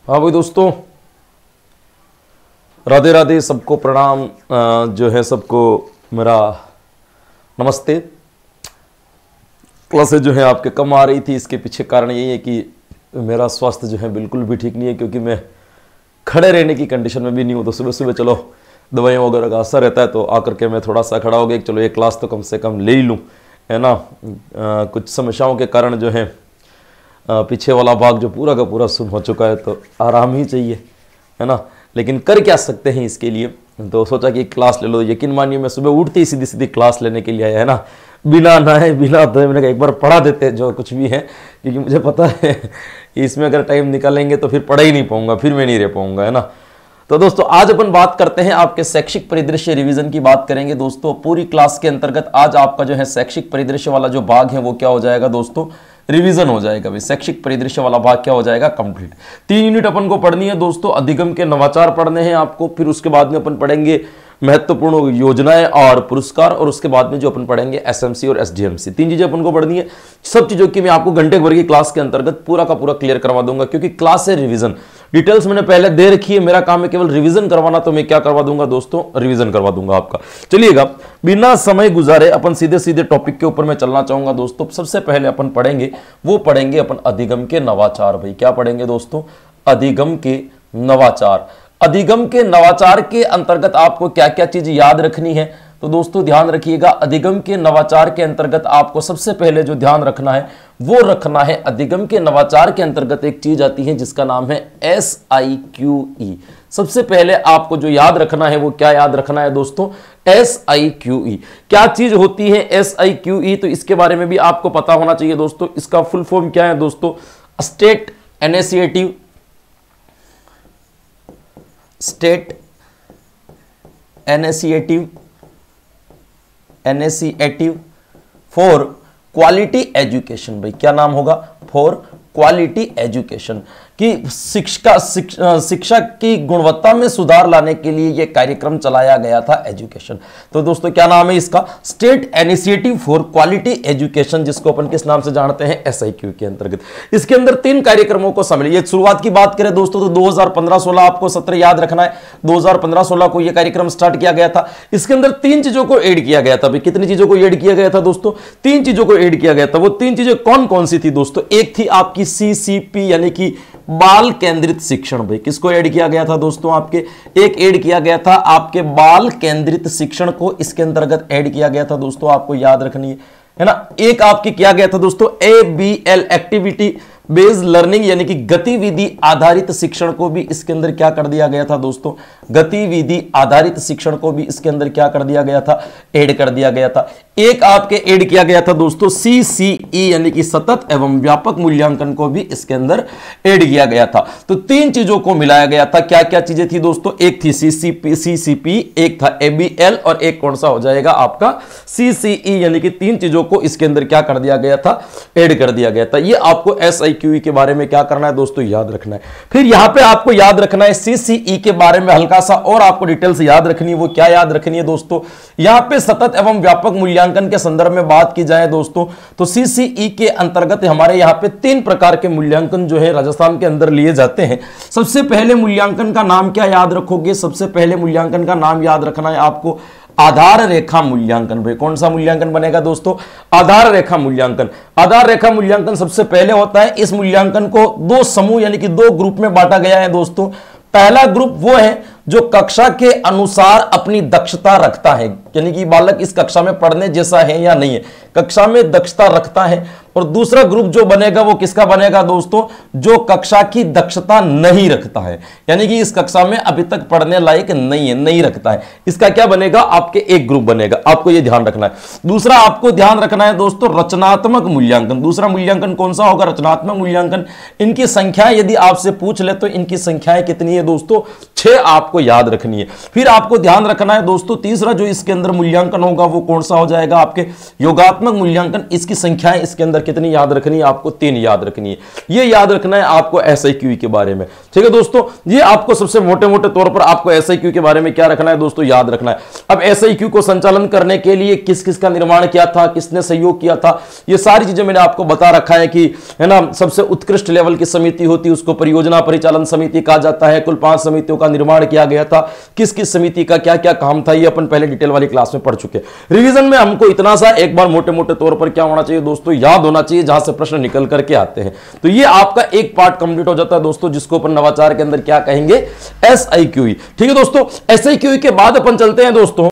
हाँ भाई दोस्तों, राधे राधे, सबको प्रणाम। जो है सबको मेरा नमस्ते। क्लासेस जो है आपके कम आ रही थी, इसके पीछे कारण यही है कि मेरा स्वास्थ्य जो है बिल्कुल भी ठीक नहीं है, क्योंकि मैं खड़े रहने की कंडीशन में भी नहीं हूँ। तो सुबह सुबह चलो दवाइयों वगैरह का असर रहता है, तो आकर के मैं थोड़ा सा खड़ा हो गया कि चलो एक क्लास तो कम से कम ले ही लूँ, है ना। कुछ समस्याओं के कारण जो है पीछे वाला भाग जो पूरा का पूरा सुन हो चुका है, तो आराम ही चाहिए, है ना। लेकिन कर क्या सकते हैं इसके लिए, तो सोचा कि क्लास ले लो। यकीन मानिए मैं सुबह उठते ही सीधी सीधी क्लास लेने के लिए आया, है ना, बिना नहाए बिना धोए। मैंने कहा एक बार पढ़ा देते हैं जो कुछ भी है, क्योंकि मुझे पता है कि इसमें अगर टाइम निकालेंगे तो फिर पढ़ा ही नहीं पाऊंगा, फिर मैं नहीं रह पाऊंगा, है ना। तो दोस्तों आज अपन बात करते हैं आपके शैक्षिक परिदृश्य रिवीजन की बात करेंगे दोस्तों। पूरी क्लास के अंतर्गत आज आपका जो है शैक्षिक परिदृश्य वाला जो भाग है वो क्या हो जाएगा दोस्तों, रिवीजन हो जाएगा। भाई शैक्षिक परिदृश्य वाला भाग क्या हो जाएगा, कंप्लीट। 3 यूनिट अपन को पढ़नी है दोस्तों। अधिगम के नवाचार पढ़ने हैं आपको, फिर उसके बाद में अपन पढ़ेंगे महत्वपूर्ण योजनाएं और पुरस्कार, और उसके बाद में जो अपन पढ़ेंगे एसएमसी और एसडीएमसी। 3 चीजें अपन को पढ़नी है। सब चीजों की मैं आपको घंटे भर की क्लास के अंतर्गत पूरा का पूरा क्लियर करवा दूंगा, क्योंकि क्लास है रिवीजन। डिटेल्स मैंने पहले दे रखी है, मेरा काम है केवल रिवीजन करवाना। तो मैं क्या करवा दूंगा दोस्तों, रिवीजन करवा दूंगा आपका। चलिएगा बिना समय गुजारे अपन सीधे सीधे टॉपिक के ऊपर मैं चलना चाहूंगा दोस्तों। सबसे पहले अपन पढ़ेंगे अपन अधिगम के नवाचार। भाई क्या पढ़ेंगे दोस्तों, अधिगम के नवाचार। अधिगम के नवाचार के अंतर्गत आपको क्या क्या चीज याद रखनी है, तो दोस्तों ध्यान रखिएगा। अधिगम के नवाचार के अंतर्गत आपको सबसे पहले जो ध्यान रखना है वो रखना है, अधिगम के नवाचार के अंतर्गत एक चीज आती है जिसका नाम है SIQE। सबसे पहले आपको जो याद रखना है वो क्या याद रखना है दोस्तों, SIQE। क्या चीज होती है SIQE, तो इसके बारे में भी आपको पता होना चाहिए दोस्तों। इसका फुल फॉर्म क्या है दोस्तों, state initiative for quality education. भाई क्या नाम होगा, फॉर क्वालिटी एजुकेशन, कि शिक्षा की गुणवत्ता में सुधार लाने के लिए यह कार्यक्रम चलाया गया था, एजुकेशन। तो दोस्तों क्या नाम है इसका, state initiative for quality education, जिसको अपन किस नाम से जानते हैं, SIQ के अंतर्गत। इसके अंदर 3 कार्यक्रमों को सम्मिलित। ये शुरुआत की बात करें दोस्तों तो 2015-16 आपको सत्र याद रखना है। 2015-16 को यह कार्यक्रम स्टार्ट किया गया था। इसके अंदर 3 चीजों को ऐड किया गया था। भाई कितनी चीजों को ऐड किया गया था दोस्तों, 3 चीजों को ऐड किया गया था। वो 3 चीजें कौन कौन सी थी दोस्तों, एक थी आपकी CCP यानी कि बाल केंद्रित शिक्षण। भाई किसको ऐड किया गया था दोस्तों, आपके एक ऐड किया गया था आपके बाल केंद्रित शिक्षण को, इसके अंतर्गत ऐड किया गया था दोस्तों, आपको याद रखनी है ना। एक आपकी किया गया था दोस्तों ABL एक्टिविटी बेस्ड लर्निंग, यानी कि गतिविधि आधारित शिक्षण को भी इसके अंदर क्या कर दिया गया था दोस्तों, गतिविधि आधारित शिक्षण को भी इसके अंदर क्या कर दिया गया था, ऐड कर दिया गया था। एक आपके ऐड किया गया था दोस्तों CCE यानी कि सतत एवं व्यापक मूल्यांकन को भी इसके अंदर ऐड किया गया था। तो 3 चीजों को मिलाया गया था। क्या क्या चीजें थी दोस्तों, एक थी CCP, एक था ABL, और एक कौन सा हो जाएगा आपका CCE, यानी कि 3 चीजों को इसके अंदर क्या कर दिया गया था, ऐड कर दिया गया था। ये आपको SIQE के बारे में क्या करना है दोस्तों, याद रखना है। फिर यहां पे आपको याद रखना है CCE के बारे में हल्का सा और आपको डिटेल्स याद रखनी है। वो क्या याद रखनी है दोस्तों, यहां पे सतत एवं व्यापक मूल्यांकन के संदर्भ में बात की जाए दोस्तों, तो CCE के अंतर्गत हमारे यहां पे 3 प्रकार के मूल्यांकन जो है राजस्थान के अंदर लिए जाते हैं। सबसे पहले मूल्यांकन का नाम क्या याद रखोगे, सबसे पहले मूल्यांकन का नाम याद रखना है आपको आधार रेखा मूल्यांकन। भाई कौन सा मूल्यांकन बनेगा दोस्तों, आधार रेखा मूल्यांकन। आधार रेखा मूल्यांकन सबसे पहले होता है। इस मूल्यांकन को 2 समूह यानी कि 2 ग्रुप में बांटा गया है दोस्तों। पहला ग्रुप वो है जो कक्षा के अनुसार अपनी दक्षता रखता है, यानी कि बालक इस कक्षा में पढ़ने जैसा है या नहीं है, कक्षा में दक्षता रखता है। और दूसरा ग्रुप जो बनेगा वो किसका बनेगा दोस्तों, जो कक्षा की दक्षता नहीं रखता है, यानी कि इस कक्षा में अभी तक पढ़ने लायक नहीं है, नहीं रखता है। इसका क्या बनेगा, आपके एक ग्रुप बनेगा। आपको ये ध्यान रखना है। दूसरा आपको ध्यान रखना है दोस्तों रचनात्मक मूल्यांकन। दूसरा मूल्यांकन कौन सा होगा, रचनात्मक मूल्यांकन। इनकी संख्या यदि आपसे पूछ ले तो इनकी संख्याएं कितनी है दोस्तों, 6 आपको आपको याद रखनी है। फिर आपको ध्यान रखना है दोस्तों, तीसरा जो इसके अंदर मूल्यांकन होगा वो कौन सा हो जाएगा, आपके योगात्मक मूल्यांकन। इसकी संख्याएं इसके अंदर कितनी याद रखनी है, आपको 3 याद रखनी है। ये याद रखना है आपको SIQ के बारे में, ठीक है दोस्तों। ये आपको सबसे मोटे मोटे तौर पर आपको SIQ के बारे में क्या रखना है दोस्तों, याद रखना है। अब SIQ को संचालन करने के लिए किस किस का निर्माण किया था, किसने सहयोग किया था, ये सारी चीजें मैंने आपको बता रखा है कि है ना। सबसे उत्कृष्ट लेवल की समिति होती है उसको परियोजना परिचालन समिति कहा जाता है। कुल 5 समितियों का निर्माण किया गया था। किस किस समिति का क्या क्या काम था ये अपन पहले डिटेल वाली क्लास में पढ़ चुके। रिवीजन में हमको इतना सा एक बार मोटे मोटे तौर पर क्या होना चाहिए दोस्तों, याद होना चाहिए, जहां से प्रश्न निकल करके आते हैं। तो ये आपका एक पार्ट कंप्लीट हो जाता है दोस्तों, जिसको अपन नवाचार के अंदर क्या कहेंगे, SIQ। ठीक है दोस्तों, SIQ के बाद अपन चलते हैं दोस्तों।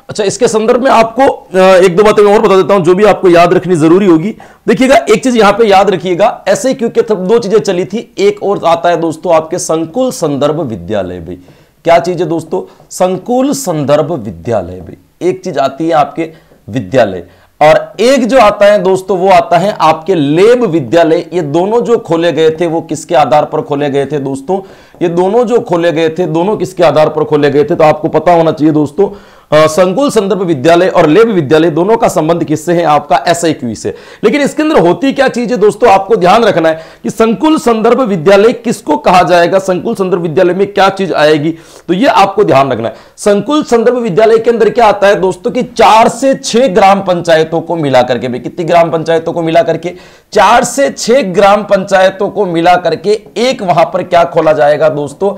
अच्छा, इसके संदर्भ में आपको एक दो बातें और बता देता हूं जो भी आपको याद रखनी जरूरी होगी। देखिएगा, एक चीज यहां पे याद रखिएगा, SIQ के 2 चीजें चली थी। एक और आता है दोस्तों आपके संकुल संदर्भ विद्यालय। भाई क्या चीज है दोस्तों, संकुल संदर्भ विद्यालय। भाई एक चीज आती है आपके विद्यालय, और एक जो आता है दोस्तों वो आता है आपके लेब विद्यालय। ये दोनों जो खोले गए थे वो किसके आधार पर खोले गए थे दोस्तों, ये दोनों जो खोले गए थे दोनों किसके आधार पर खोले गए थे, तो आपको पता होना चाहिए दोस्तों। संकुल संदर्भ विद्यालय और लेब विद्यालय दोनों का संबंध किससे है, आपका SIQ से। लेकिन इसके अंदर होती क्या चीज है दोस्तों, आपको ध्यान रखना है कि संकुल संदर्भ विद्यालय किसको कहा जाएगा, संकुल संदर्भ विद्यालय में क्या चीज आएगी, तो ये आपको ध्यान रखना है। संकुल संदर्भ विद्यालय के अंदर क्या आता है दोस्तों कि 4 से 6 ग्राम पंचायतों को मिला करके, भाई कितनी ग्राम पंचायतों को मिला करके, 4 से 6 ग्राम पंचायतों को मिला करके एक वहां पर क्या खोला जाएगा दोस्तों,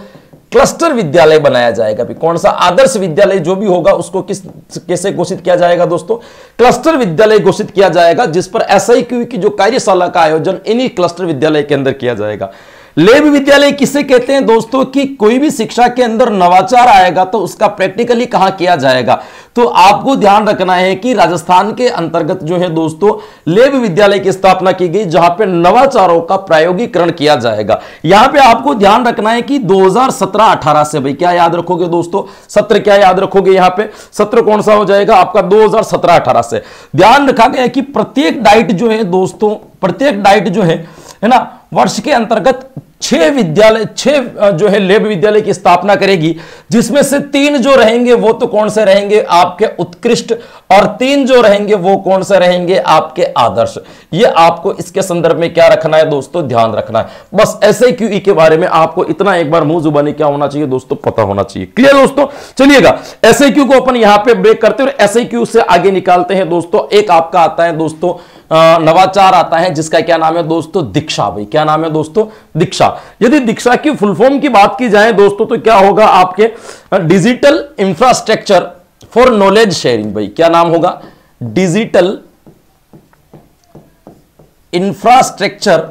क्लस्टर विद्यालय बनाया जाएगा। भी कौन सा, आदर्श विद्यालय जो भी होगा उसको कैसे घोषित किया जाएगा दोस्तों, क्लस्टर विद्यालय घोषित किया जाएगा, जिस पर SIQ की जो कार्यशाला का आयोजन इन्हीं क्लस्टर विद्यालय के अंदर किया जाएगा। लेब विद्यालय किसे कहते हैं दोस्तों कि कोई भी शिक्षा के अंदर नवाचार आएगा तो उसका प्रैक्टिकली कहां किया जाएगा। तो आपको ध्यान रखना है कि राजस्थान के अंतर्गत जो है दोस्तों लेब विद्यालय की स्थापना की गई, जहां पे नवाचारों का प्रायोगिकरण किया जाएगा। यहां पे आपको ध्यान रखना है कि 2017-18 से, भाई क्या याद रखोगे दोस्तों, सत्र क्या याद रखोगे, यहां पे सत्र कौन सा हो जाएगा आपका 2017-18 से। ध्यान रखा गया कि प्रत्येक डाइट जो है दोस्तों, प्रत्येक डाइट जो है ना, वर्ष के अंतर्गत 6 विद्यालय, 6 जो है लेब विद्यालय की स्थापना करेगी, जिसमें से 3 जो रहेंगे वो तो कौन से रहेंगे, आपके उत्कृष्ट, और 3 जो रहेंगे वो कौन से रहेंगे, आपके आदर्श। ये आपको इसके संदर्भ में क्या रखना है दोस्तों, ध्यान रखना है। बस SIQ के बारे में आपको इतना एक बार मुंह जुबानी क्या होना चाहिए दोस्तों, पता होना चाहिए। क्लियर दोस्तों, चलिएगा SIQ को अपन यहां पे ब्रेक करते हैं और SIQ से आगे निकालते हैं दोस्तों। एक आपका आता है दोस्तों नवाचार आता है, जिसका क्या नाम है दोस्तों, दीक्षा। भाई क्या नाम है दोस्तों, दीक्षा। यदि दीक्षा की फुल फॉर्म की बात की जाए दोस्तों तो क्या होगा, आपके digital infrastructure for knowledge sharing. भाई क्या नाम होगा, digital infrastructure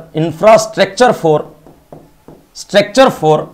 for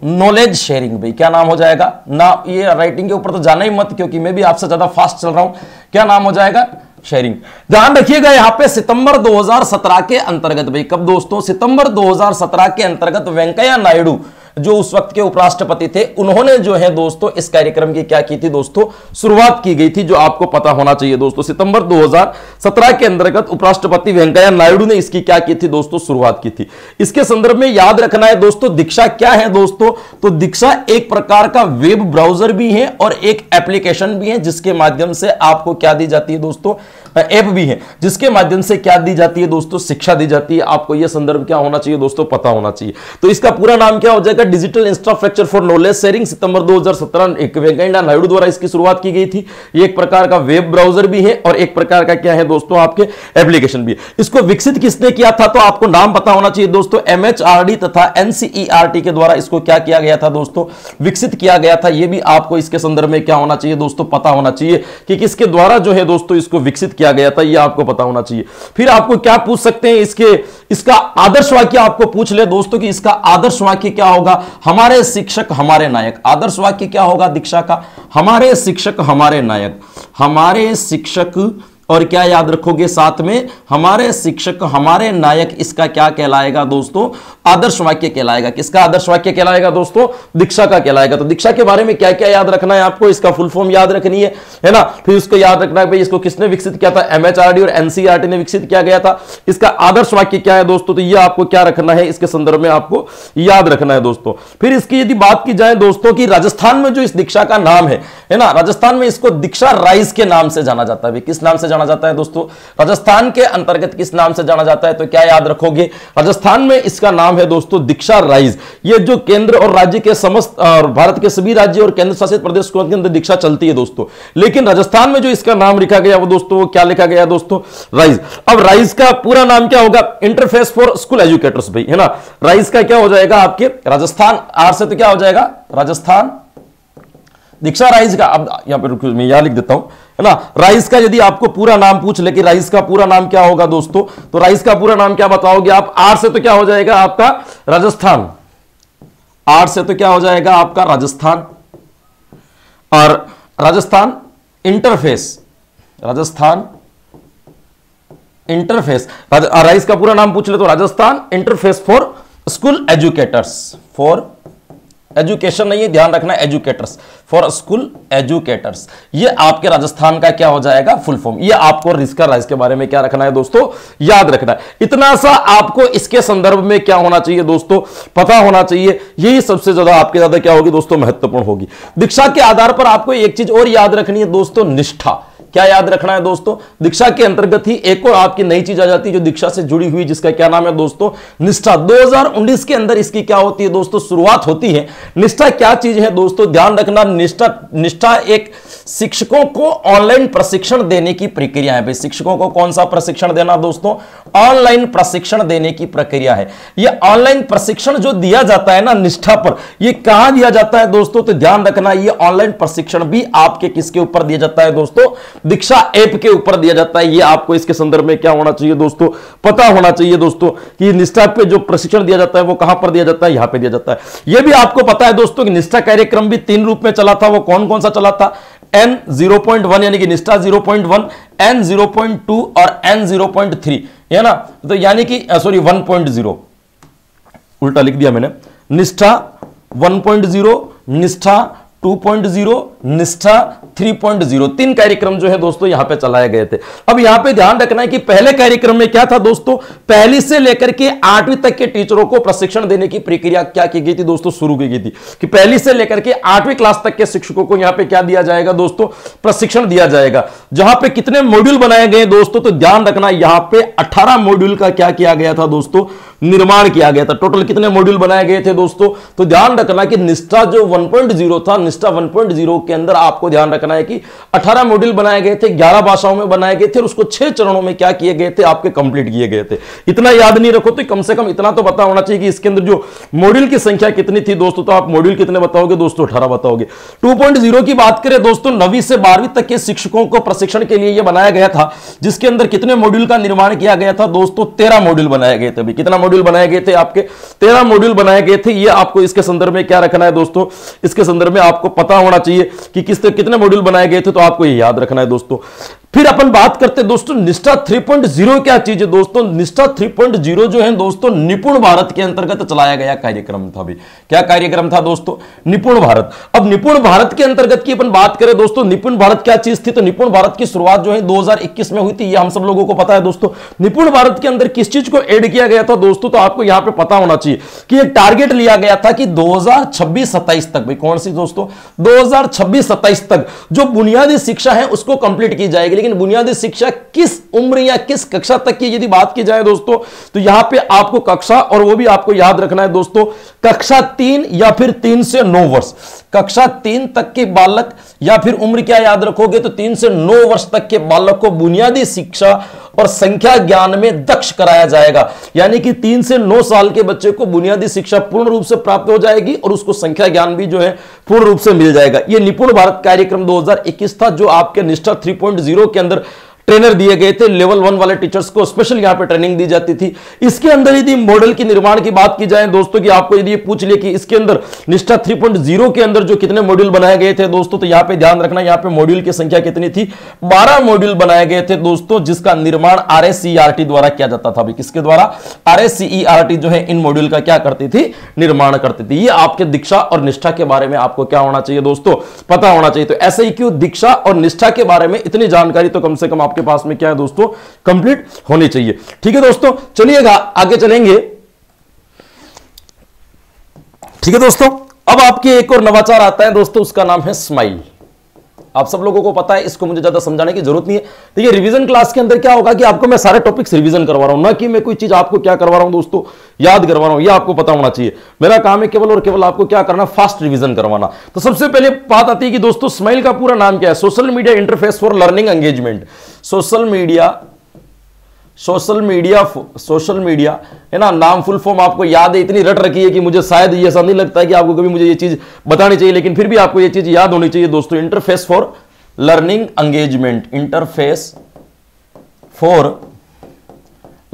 knowledge sharing. भाई क्या नाम हो जाएगा ना, ये राइटिंग के ऊपर तो जाना ही मत, क्योंकि मैं भी आपसे ज्यादा फास्ट चल रहा हूं। क्या नाम हो जाएगा, शेयरिंग। ध्यान रखिएगा यहां पे सितंबर 2017 के अंतर्गत, भाई कब दोस्तों, सितंबर 2017 के अंतर्गत वेंकैया नायडू जो उस वक्त के उपराष्ट्रपति थे, उन्होंने जो है दोस्तों इस कार्यक्रम की क्या की थी दोस्तों, शुरुआत की गई थी, जो आपको पता होना चाहिए दोस्तों। सितंबर 2017 के अंतर्गत उपराष्ट्रपति वेंकैया नायडू ने इसकी क्या की थी दोस्तों, शुरुआत की थी। इसके संदर्भ में याद रखना है दोस्तों, दीक्षा क्या है दोस्तों, तो दीक्षा एक प्रकार का वेब ब्राउजर भी है और एक एप्लीकेशन भी है, जिसके माध्यम से आपको क्या दी जाती है दोस्तों, ऐप भी है, जिसके माध्यम से क्या दी जाती है दोस्तों, शिक्षा दी जाती है। आपको यह संदर्भ क्या होना चाहिए दोस्तों, पता होना चाहिए। तो इसका पूरा नाम क्या हो जाएगा, digital infrastructure for knowledge sharing. सितंबर 2017 एक वेंकैया नायडू द्वारा इसकी शुरुआत की गई थी। ये एक प्रकार का वेब ब्राउजर भी है और एक प्रकार का क्या है दोस्तों, आपके एप्लीकेशन भी है। इसको विकसित किसने किया था, तो आपको नाम पता होना चाहिए दोस्तों, MHRD तथा NCERT के द्वारा इसको क्या किया गया था दोस्तों, विकसित किया गया था। यह भी आपको इसके संदर्भ में क्या होना चाहिए दोस्तों, पता होना चाहिए कि किसके द्वारा जो है दोस्तों इसको विकसित किया गया था, यह आपको पता होना चाहिए। फिर आपको क्या पूछ सकते हैं, इसका आदर्श वाक्य आपको पूछ ले दोस्तों कि इसका आदर्श वाक्य क्या होगा, हमारे शिक्षक हमारे नायक। आदर्श वाक्य क्या होगा दीक्षा का, हमारे शिक्षक हमारे नायक, हमारे शिक्षक और क्या याद रखोगे साथ में, हमारे शिक्षक, हमारे नायक, इसका क्या कहलाएगा दोस्तों, आदर्श वाक्य कहलाएगा। किसका आदर्श वाक्य कहलाएगा दोस्तों, दीक्षा का कहलाएगा। तो दीक्षा के बारे में क्या क्या याद रखना है आपको, इसका फुल फॉर्म याद रखनी है ना। फिर उसको याद रखना है भाई इसको किसने विकसित किया था, MHRD और NCERT ने विकसित किया गया था। इसका आदर्श वाक्य क्या है दोस्तों, तो ये आपको क्या रखना है, इसके संदर्भ में आपको याद रखना है दोस्तों। फिर इसकी यदि बात की जाए दोस्तों कि राजस्थान में जो इस दीक्षा का नाम है ना, राजस्थान में इसको दीक्षा राइज के नाम से जाना जाता है। किस नाम से जाना जाता है दोस्तों, राजस्थान के अंतर्गत किस नाम से जाना जाता है, तो क्या याद रखोगे, राजस्थान में इसका नाम है दोस्तों दीक्षा राइज। ये जो केंद्र और राज्य के समस्त और भारत के सभी राज्य और केंद्र शासित प्रदेश के अंदर दीक्षा चलती है दोस्तों, लेकिन राजस्थान में जो इसका नाम लिखा गया वो दोस्तों, वो क्या लिखा गया दोस्तों, राइज। अब राइज का पूरा नाम क्या होगा, इंटरफेस फॉर स्कूल एजुकेटर्स भाई, है ना। राइज का क्या हो जाएगा आपके, राजस्थान, आर से तो क्या हो जाएगा, राजस्थान दीक्षा राइज का। अब यहां पर रुकिए, मैं यहां लिख देता हूं, है ना। राइज का यदि आपको पूरा नाम पूछ ले कि राइज का पूरा नाम क्या होगा दोस्तों, तो राइज का पूरा नाम क्या बताओगे आप, आर से तो क्या हो जाएगा आपका राजस्थान, आर से तो क्या हो जाएगा आपका राजस्थान, और Rajasthan interface, Rajasthan interface. Rise का पूरा नाम पूछ ले तो Rajasthan interface for school educators, for education नहीं है, ध्यान रखना, एजुकेटर्स, फॉर स्कूल एजुकेटर्स। ये आपके राजस्थान का क्या हो जाएगा फुल फॉर्म। ये आपको रिस्का राइज के बारे में क्या रखना है दोस्तों, याद रखना है। इतना सा आपको इसके संदर्भ में क्या होना चाहिए दोस्तों, पता होना चाहिए। यही सबसे ज्यादा आपके ज्यादा क्या होगी दोस्तों, महत्वपूर्ण होगी। दीक्षा के आधार पर आपको एक चीज और याद रखनी है दोस्तों, निष्ठा। क्या याद रखना है दोस्तों, दीक्षा के अंतर्गत ही एक और आपकी नई चीज आ जाती है जो दीक्षा से जुड़ी हुई, जिसका क्या नाम है दोस्तों, निष्ठा। 2019 के अंदर इसकी क्या होती है दोस्तों, शुरुआत होती है। निष्ठा क्या चीज है दोस्तों, ध्यान रखना, निष्ठा एक शिक्षकों को ऑनलाइन प्रशिक्षण देने की प्रक्रिया है भाई। शिक्षकों को कौन सा प्रशिक्षण देना दोस्तों, ऑनलाइन प्रशिक्षण देने की प्रक्रिया है। यह ऑनलाइन प्रशिक्षण जो दिया जाता है ना निष्ठा पर, यह कहां दिया जाता है दोस्तों, तो ध्यान रखना, यह ऑनलाइन प्रशिक्षण भी आपके किसके ऊपर दिया जाता है दोस्तों, दीक्षा ऐप के ऊपर दिया जाता है। ये आपको इसके संदर्भ में क्या होना चाहिए दोस्तों, पता होना चाहिए दोस्तों कि निष्ठा पे जो प्रशिक्षण दिया जाता है वो कहां पर दिया जाता है, यहां पे दिया जाता है। ये भी आपको पता है दोस्तों कि निष्ठा कार्यक्रम भी 3 रूप में चला था। वो कौन कौन सा चला था, N0.1 यानी कि निष्ठा 0.1, N0.2 और N0.3, है ना। तो यानी कि सॉरी 1.0, उल्टा लिख दिया मैंने, निष्ठा 1.0, निष्ठा 2.0, निष्ठा 3.0, 3 कार्यक्रम जो है दोस्तों यहां पे चलाए गए थे। अब यहां पे ध्यान रखना है कि पहले कार्यक्रम में क्या था दोस्तों, पहली से लेकर के 8वीं तक के टीचरों को प्रशिक्षण देने की प्रक्रिया क्या की गई थी दोस्तों, शुरू की गई थी कि पहली से लेकर के 8वीं क्लास तक के शिक्षकों को यहां पे क्या दिया जाएगा दोस्तों, प्रशिक्षण दिया जाएगा। जहां पे कितने मॉड्यूल बनाए गए दोस्तों, तो ध्यान रखना यहां पे 18 मॉड्यूल का क्या किया गया था दोस्तों, निर्माण किया गया था। टोटल कितने मॉड्यूल बनाए गए थे दोस्तों, तो ध्यान रखना कि निष्ठा जो 1.0 था, निष्ठा 1.0 के अंदर आपको ध्यान रखना है कि 18 मॉड्यूल बनाए गए थे, 11 भाषाओं में बनाए गए थे और उसको 6 चरणों में क्या किए गए थे, आपके कंप्लीट किए गए थे। इतना याद नहीं रखो तो कम से कम इतना तो पता होना चाहिए कि इसके अंदर जो मॉड्यूल की संख्या कितनी थी दोस्तों, तो आप मॉड्यूल कितने बताओगे दोस्तों, 18 बताओगे। 2.0 की बात करें दोस्तों, 9वीं से 12वीं तक के शिक्षकों को प्रशिक्षण के लिए यह बनाया गया था, जिसके अंदर कितने मॉड्यूल का निर्माण किया गया था दोस्तों, 13 मॉड्यूल बनाए गए थे। कितना मॉड्यूल बनाए गए थे, आपके 13 मॉड्यूल बनाए गए थे। ये आपको इसके संदर्भ में क्या रखना है दोस्तों, इसके संदर्भ में आपको पता होना चाहिए कि कितने मॉड्यूल बनाए गए थे, तो आपको ये याद रखना है दोस्तों। फिर अपन बात करते हैं दोस्तों निष्ठा 3.0 क्या चीज है दोस्तों, निष्ठा 3.0 जो है दोस्तों निपुण भारत के अंतर्गत चलाया गया कार्यक्रम था भी। क्या कार्यक्रम था दोस्तों, निपुण भारत। अब निपुण भारत के अंतर्गत की अपन बात करें दोस्तों, निपुण भारत क्या चीज थी, तो निपुण भारत की शुरुआत जो है 2021 में हुई थी। ये हम सब लोगों को पता है दोस्तों। निपुण भारत के अंदर किस चीज को ऐड किया गया था दोस्तों, तो आपको यहां पे पता होना चाहिए कि एक टारगेट लिया गया था कि 2026-27 तक, भाई कौन सी दोस्तों, 2026-27 तक जो बुनियादी शिक्षा है उसको कंप्लीट की जाएगी। लेकिन बुनियादी शिक्षा किस उम्र या किस कक्षा तक की यदि बात की जाए दोस्तों, तो यहां पे आपको कक्षा, और वो भी आपको याद रखना है दोस्तों, कक्षा 3 या फिर 3 से 9 वर्ष, कक्षा 3 तक के बालक, या फिर उम्र क्या याद रखोगे, तो 3 से 9 वर्ष तक के बालक को बुनियादी शिक्षा और संख्या ज्ञान में दक्ष कराया जाएगा। यानी कि 3 से 9 साल के बच्चे को बुनियादी शिक्षा पूर्ण रूप से प्राप्त हो जाएगी और उसको संख्या ज्ञान भी जो है पूर्ण रूप से मिल जाएगा। यह निपुण भारत कार्यक्रम 2021 था, जो आपके निष्ठा 3.0 के अंदर ट्रेनर दिए गए थे, लेवल 1 वाले टीचर्स को स्पेशल यहां पे ट्रेनिंग दी जाती थी। इसके अंदर यदि मॉडल की निर्माण की बात की जाए दोस्तों, कि आपको यदि पूछ लिया कि इसके अंदर निष्ठा 3.0 के अंदर जो कितने मॉड्यूल बनाए गए थे दोस्तों, तो यहां पे ध्यान रखना, यहां पे मॉड्यूल की संख्या कितनी थी, 12 मॉड्यूल बनाए गए थे दोस्तों, जिसका निर्माण RSCERT द्वारा किया जाता था। किसके द्वारा? RSCERT जो है इन मॉड्यूल का क्या करती थी, निर्माण करती थी। ये आपके दीक्षा और निष्ठा के बारे में आपको क्या होना चाहिए दोस्तों, पता होना चाहिए। तो ऐसे ही क्यों दीक्षा और निष्ठा के बारे में इतनी जानकारी तो कम से कम आपके पास में क्या है दोस्तों, कंप्लीट होनी चाहिए। ठीक है दोस्तों, चलिएगा आगे चलेंगे। ठीक है दोस्तों, अब आपके एक और नवाचार आता है दोस्तों, उसका नाम है स्माइल। आप सब लोगों को पता है, इसको मुझे ज्यादा समझाने की जरूरत नहीं है। देखिए रिवीजन क्लास के अंदर क्या होगा कि आपको मैं सारे टॉपिक्स रिवीजन करवा रहा हूं, ना कि मैं कोई चीज आपको क्या करवा रहा हूं दोस्तों, याद करवा रहा हूं। ये आपको पता होना चाहिए। मेरा काम है केवल और केवल आपको क्या करना, फास्ट रिवीजन करवाना। तो सबसे पहले बात आती है कि दोस्तों स्माइल का पूरा नाम क्या है? Social media interface for learning engagement. Social media है ना, नाम फुल फॉर्म आपको याद है, इतनी रट रखी है कि मुझे शायद ये ऐसा नहीं लगता है कि आपको कभी मुझे ये चीज बतानी चाहिए, लेकिन फिर भी आपको ये चीज याद होनी चाहिए दोस्तों। Interface for learning engagement, interface for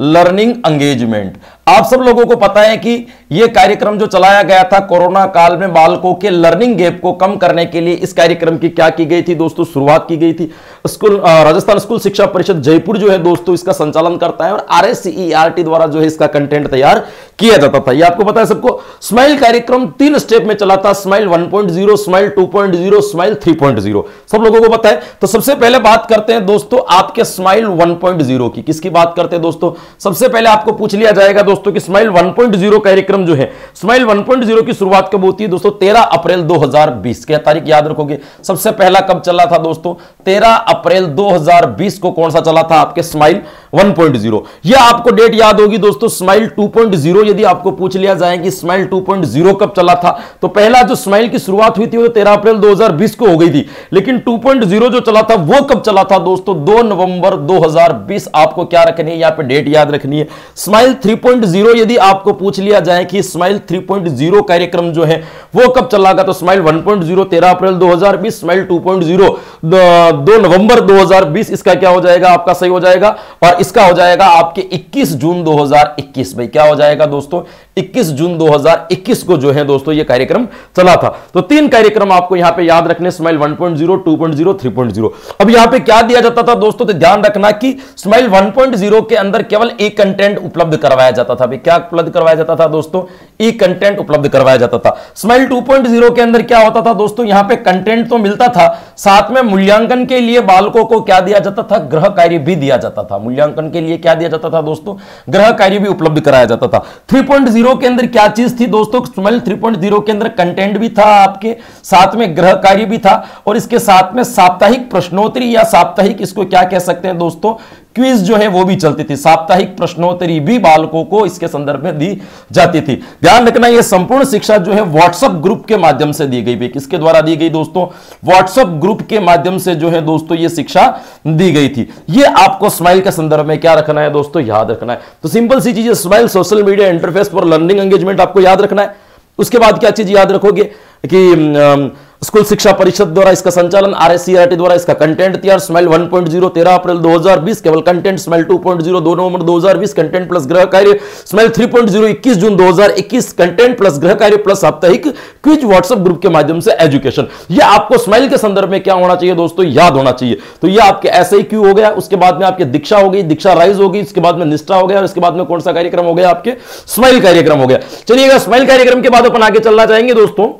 learning engagement. आप सब लोगों को पता है कि यह कार्यक्रम जो चलाया गया था कोरोना काल में, बालकों के लर्निंग गैप को कम करने के लिए इस कार्यक्रम की क्या की गई थी दोस्तों, शुरुआत की गई थी। राजस्थान स्कूल शिक्षा परिषद जयपुर जो है दोस्तों इसका संचालन करता है, और RSCERT द्वारा जो है इसका कंटेंट तैयार किया जाता था। यह आपको पता है सबको। स्माइल कार्यक्रम 3 स्टेप में चला था, स्माइल 1.0, स्माइल 2.0, स्माइल 3.0, सब लोगों को पता है। तो सबसे पहले बात करते हैं दोस्तों आपके स्माइल 1.0 की। किसकी बात करते हैं दोस्तों? सबसे पहले आपको पूछ लिया जाएगा दोस्तों कि स्माइल 1.0 कार्यक्रम जो है, स्माइल 1.0 की शुरुआत कब होती है दोस्तों? 13 अप्रैल 2020। क्या तारीख याद रखोगे? सबसे पहला कब चला था दोस्तों? 13 अप्रैल 2020 को कौन सा चला था आपके स्माइल 1.0। यह आपको डेट याद होगी दोस्तों। स्माइल 2.0 यदि आपको पूछ लिया जाए कि स्माइल 2.0 कब चला था, तो पहला जो स्माइल की शुरुआत हुई थी वो 13 अप्रैल 2020 को हो गई थी, लेकिन 2.0 जो चला था वो कब चला था दोस्तों? 2 नवंबर 2020। आपको क्या रखनी है यहां पे, डेट याद रखनी है। स्माइल 3.0 यदि आपको पूछ लिया जाए कि स्माइल 3.0 कार्यक्रम जो है वो कब चलागा, तो स्माइल 1.0 13 अप्रैल 2020, स्माइल 2.0 2 नवंबर 2020। इसका क्या हो जाएगा आपका, सही हो जाएगा। और इसका हो जाएगा आपके 21 जून 2021। भाई क्या हो जाएगा दोस्तों? 21 जून 2021 को जो है दोस्तों ये कार्यक्रम चला था। तो 3 कार्यक्रम आपको यहां पे याद रखने, स्माइल 1.0, 2.0, 3.0। अब यहां पे क्या दिया जाता था दोस्तों? तो ध्यान रखना कि स्माइल 1.0 के अंदर केवल ई कंटेंट उपलब्ध करवाया जाता था। क्या उपलब्ध करवाया जाता था दोस्तों? ई कंटेंट उपलब्ध करवाया जाता था। स्माइल 2.0 के अंदर क्या होता था दोस्तों? यहां पे कंटेंट तो मिलता था, साथ में मूल्यांकन के लिए बालकों को क्या दिया जाता था? गृह कार्य भी दिया जाता था। मूल्यांकन के लिए क्या दिया जाता था दोस्तों? गृह कार्य भी उपलब्ध कराया जाता था। 3.0 के अंदर क्या चीज थी दोस्तों? स्माइल 3.0 के अंदर कंटेंट भी था आपके, साथ में गृह कार्य भी था, और इसके साथ में साप्ताहिक प्रश्नोत्तरी या साप्ताहिक, इसको क्या कह सकते हैं दोस्तों, क्विज जो है वो भी चलती थी। साप्ताहिक प्रश्नोत्तरी भी बालकों को इसके संदर्भ में दी जाती थी। ध्यान रखना यह संपूर्ण शिक्षा जो है व्हाट्सएप ग्रुप के माध्यम से दी गई। किसके द्वारा दी गई दोस्तों? व्हाट्सएप ग्रुप के माध्यम से जो है दोस्तों ये शिक्षा दी गई थी। ये आपको स्माइल के संदर्भ में क्या रखना है दोस्तों, याद रखना है। तो सिंपल सी चीज, smile social media interface for learning engagement आपको याद रखना है। उसके बाद क्या चीज याद रखोगे कि स्कूल शिक्षा परिषद द्वारा इसका संचालन, RSCERT द्वारा इसका कंटेंट तैयार। स्माइल 1.0 13 अप्रैल 2020 केवल कंटेंट। स्माइल 2.0 2 नवंबर 2020 कंटेंट प्लस गृह कार्य। स्माइल 3.0 21 जून 2021 कंटेंट प्लस गृह कार्य प्लस साप्ताहिक क्विज व्हाट्सएप ग्रुप के माध्यम से एजुकेशन। यह आपको स्माइल के संदर्भ में क्या होना चाहिए दोस्तों, याद होना चाहिए। तो यह आपके SIQ हो गया, उसके बाद में आपके दीक्षा हो गई, दीक्षा राइज होगी, इसके बाद में निष्ठा हो गया, और इसके बाद में कौन सा कार्यक्रम हो गया आपके, स्माइल कार्यक्रम हो गया। चलिएगा स्माइल कार्यक्रम के बाद अपन आगे चलना चाहेंगे दोस्तों।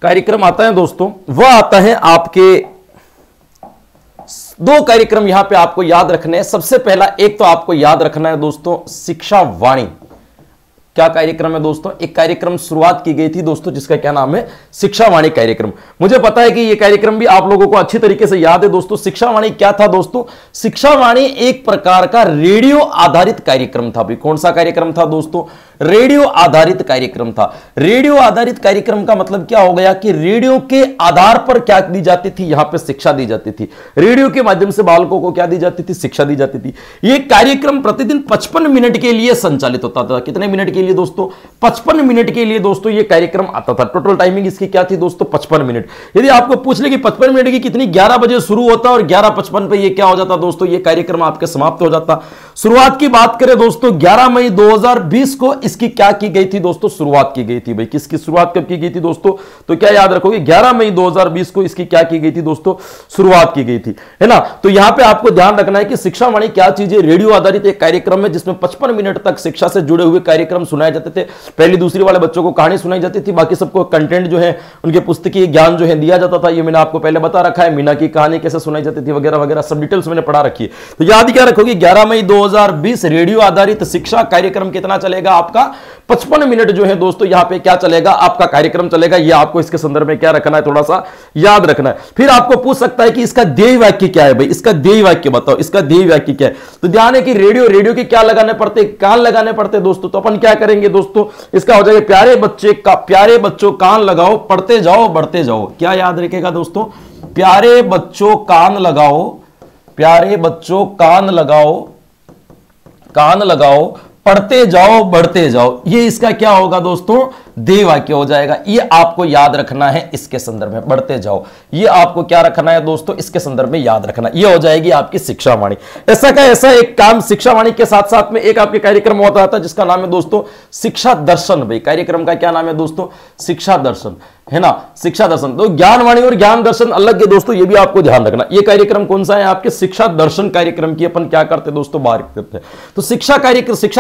कार्यक्रम आता है दोस्तों, वह आता है आपके 2 कार्यक्रम यहां पे आपको याद रखने हैं। सबसे पहला एक तो आपको याद रखना है दोस्तों शिक्षा वाणी। क्या कार्यक्रम है दोस्तों? एक कार्यक्रम शुरुआत की गई थी दोस्तों जिसका क्या नाम है, शिक्षा वाणी कार्यक्रम। मुझे पता है कि यह कार्यक्रम भी आप लोगों को अच्छी तरीके से याद है दोस्तों। शिक्षा वाणी क्या था दोस्तों? शिक्षा वाणी एक प्रकार का रेडियो आधारित कार्यक्रम था। भी कौन सा कार्यक्रम था दोस्तों? रेडियो आधारित कार्यक्रम था। रेडियो आधारित कार्यक्रम का मतलब क्या हो गया कि रेडियो के आधार पर क्या दी जाती थी, यहां पे शिक्षा दी जाती थी। रेडियो के माध्यम से बालकों को क्या दी जाती थी, शिक्षा दी जाती थी। यह कार्यक्रम प्रतिदिन 55 मिनट के लिए संचालित होता था। कितने मिनट के लिए लिए दोस्तों 55 मिनट के लिए दोस्तों ये कार्यक्रम आता था। टोटल टाइमिंग इसकी क्या थी दोस्तों 55 मिनट। यदि आपको पूछ ले कि 55 मिनट की कितनी 11 बजे शुरू होता और 11:55 पे ये क्या हो जाता दोस्तों, ये कार्यक्रम आपके समाप्त हो जाता। शुरुआत की बात करें दोस्तों 11 मई 2020 को इसकी क्या की गई थी दोस्तों, शुरुआत की गई थी। भाई किसकी शुरुआत कब की गई थी दोस्तों, तो क्या याद रखोगे 11 मई 2020 को इसकी क्या की गई थी दोस्तों, शुरुआत की गई थी, है ना। तो यहां पे आपको ध्यान रखना है कि शिक्षावाणी क्या चीज है, रेडियो आधारित एक कार्यक्रम है जिसमें 55 मिनट तक शिक्षा से जुड़े हुए कार्यक्रम सुनाए जाते थे। पहली दूसरी वाले बच्चों को कहानी सुनाई जाती थी, बाकी सबको कंटेंट जो है उनके पुस्तकीय ज्ञान जो है दिया जाता था। ये मैंने आपको पहले बता रखा है, मीना की कहानी कैसे सुनाई जाती थी वगैरह वगैरह सब डिटेल्स मैंने पढ़ा रखी है। तो याद क्या रखोगे 11 मई 2020 रेडियो आधारित शिक्षा कार्यक्रम कितना चलेगा आपका, 55 मिनट जो है दोस्तों यहां पे क्या चलेगा आपका कार्यक्रम चलेगा। ये आपको इसके संदर्भ में क्या रखना है, थोड़ा सा याद रखना है। फिर आपको पूछ सकता है कि इसका ध्येय वाक्य क्या है, भाई इसका ध्येय वाक्य बताओ, इसका ध्येय वाक्य क्या है। तो ध्यान है कि रेडियो के क्या लगाने पड़ते, कान लगाने पड़ते दोस्तों। तो अपन क्या करेंगे दोस्तों, इसका हो जाएगा प्यारे बच्चों कान लगाओ, पढ़ते जाओ बढ़ते जाओ। क्या याद रखेगा दोस्तों, प्यारे बच्चों कान लगाओ, प्यारे बच्चों कान लगाओ पढ़ते जाओ बढ़ते जाओ। ये इसका क्या होगा दोस्तों, ध्येय वाक्य हो जाएगा। ये आपको याद रखना है इसके संदर्भ में, बढ़ते जाओ। ये आपको क्या रखना है दोस्तों, इसके संदर्भ में याद रखना। ये हो जाएगी आपकी शिक्षावाणी। ऐसा एक काम शिक्षावाणी के साथ साथ में एक आपके कार्यक्रम होता था जिसका नाम है दोस्तों शिक्षा दर्शन। भाई कार्यक्रम का क्या नाम है दोस्तों, शिक्षा दर्शन, है ना, शिक्षा दर्शन। तो ज्ञानवाणी और ज्ञान दर्शन अलग है दोस्तों, ये भी आपको ध्यान रखना। ये कार्यक्रम कौन सा है आपके, शिक्षा दर्शन कार्यक्रम की अपन क्या करते दोस्तों, बात करते हैं। तो शिक्षा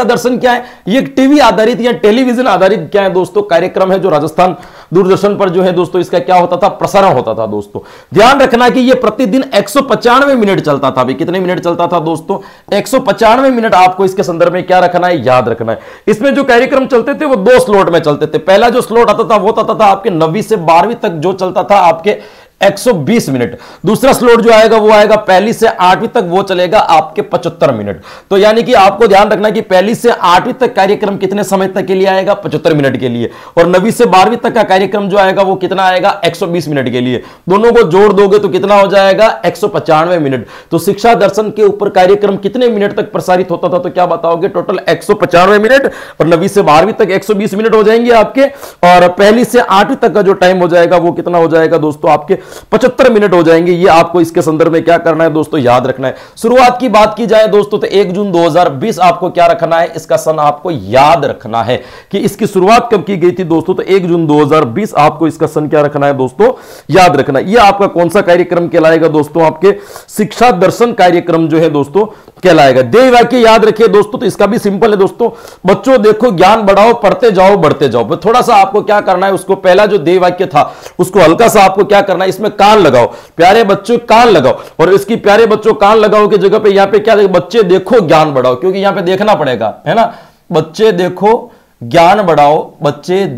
दर्शन क्या है, ये टीवी आधारित या टेलीविजन आधारित क्या है दोस्तों कार्यक्रम है जो राजस्थान दूरदर्शन पर जो है दोस्तों इसका क्या होता था, प्रसारण होता था दोस्तों। ध्यान रखना कि ये प्रतिदिन 195 मिनट चलता था। भाई कितने मिनट चलता था दोस्तों, 195 मिनट। आपको इसके संदर्भ में क्या रखना है, याद रखना है। इसमें जो कार्यक्रम चलते थे वो 2 स्लॉट में चलते थे। पहला जो स्लॉट आता था वो आता था आपके 9वीं से 12वीं तक जो चलता था आपके 120 मिनट। दूसरा स्लॉट जो आएगा वो आएगा 1ली से 8वीं तक, वो चलेगा आपके 75 मिनट। तो यानी कि आपको ध्यान रखना कि 1ली से 8वीं तक कार्यक्रम कितने समय तक के लिए आएगा, 75 मिनट के लिए। और 9वीं से 12वीं तक का कार्यक्रम जो आएगा वो कितना आएगा, 120 मिनट के लिए। दोनों को जोड़ दोगे तो कितना हो जाएगा, 195 मिनट। तो शिक्षा दर्शन के ऊपर कार्यक्रम कितने मिनट तक प्रसारित होता था, तो क्या बताओगे, टोटल 195 मिनट। और 9वीं से 12वीं तक 120 मिनट हो जाएंगे आपके। और 1ली से 8वीं तक का जो टाइम हो जाएगा वो कितना हो जाएगा दोस्तों, आपके 75 मिनट हो जाएंगे। ये आपको इसके संदर्भ में क्या करना है दोस्तों, याद रखना है। शुरुआत की बात की जाए दोस्तों तो 1 जून 2020 आपको क्या रखना है, इसका सन आपको याद रखना है कि इसकी शुरुआत कब की गई थी दोस्तों। तो 1 जून 2020 आपको इसका सन क्या रखना है दोस्तों, याद रखना है। ये आपका कौन सा कार्यक्रम कहलाएगा दोस्तों, आपके शिक्षा दर्शन कार्यक्रम जो है दोस्तों कहलाएगा। ध्येय वाक्य याद रखिए दोस्तों, तो इसका भी सिंपल है दोस्तों, बच्चों देखो ज्ञान बढ़ाओ पढ़ते जाओ बढ़ते जाओ। थोड़ा सा आपको क्या करना है, उसको पहला जो ध्येय वाक्य था उसको हल्का सा आपको क्या करना है, इसमें कान लगाओ, प्यारे बच्चों कान लगाओ। और इसकी प्यारे बच्चों कान लगाओ की जगह पे यहां पे क्या, बच्चे देखो ज्ञान बढ़ाओ, क्योंकि यहां पे देखना पड़ेगा, है ना। बच्चे देखो ज्ञान बढ़ाओ, बच्चों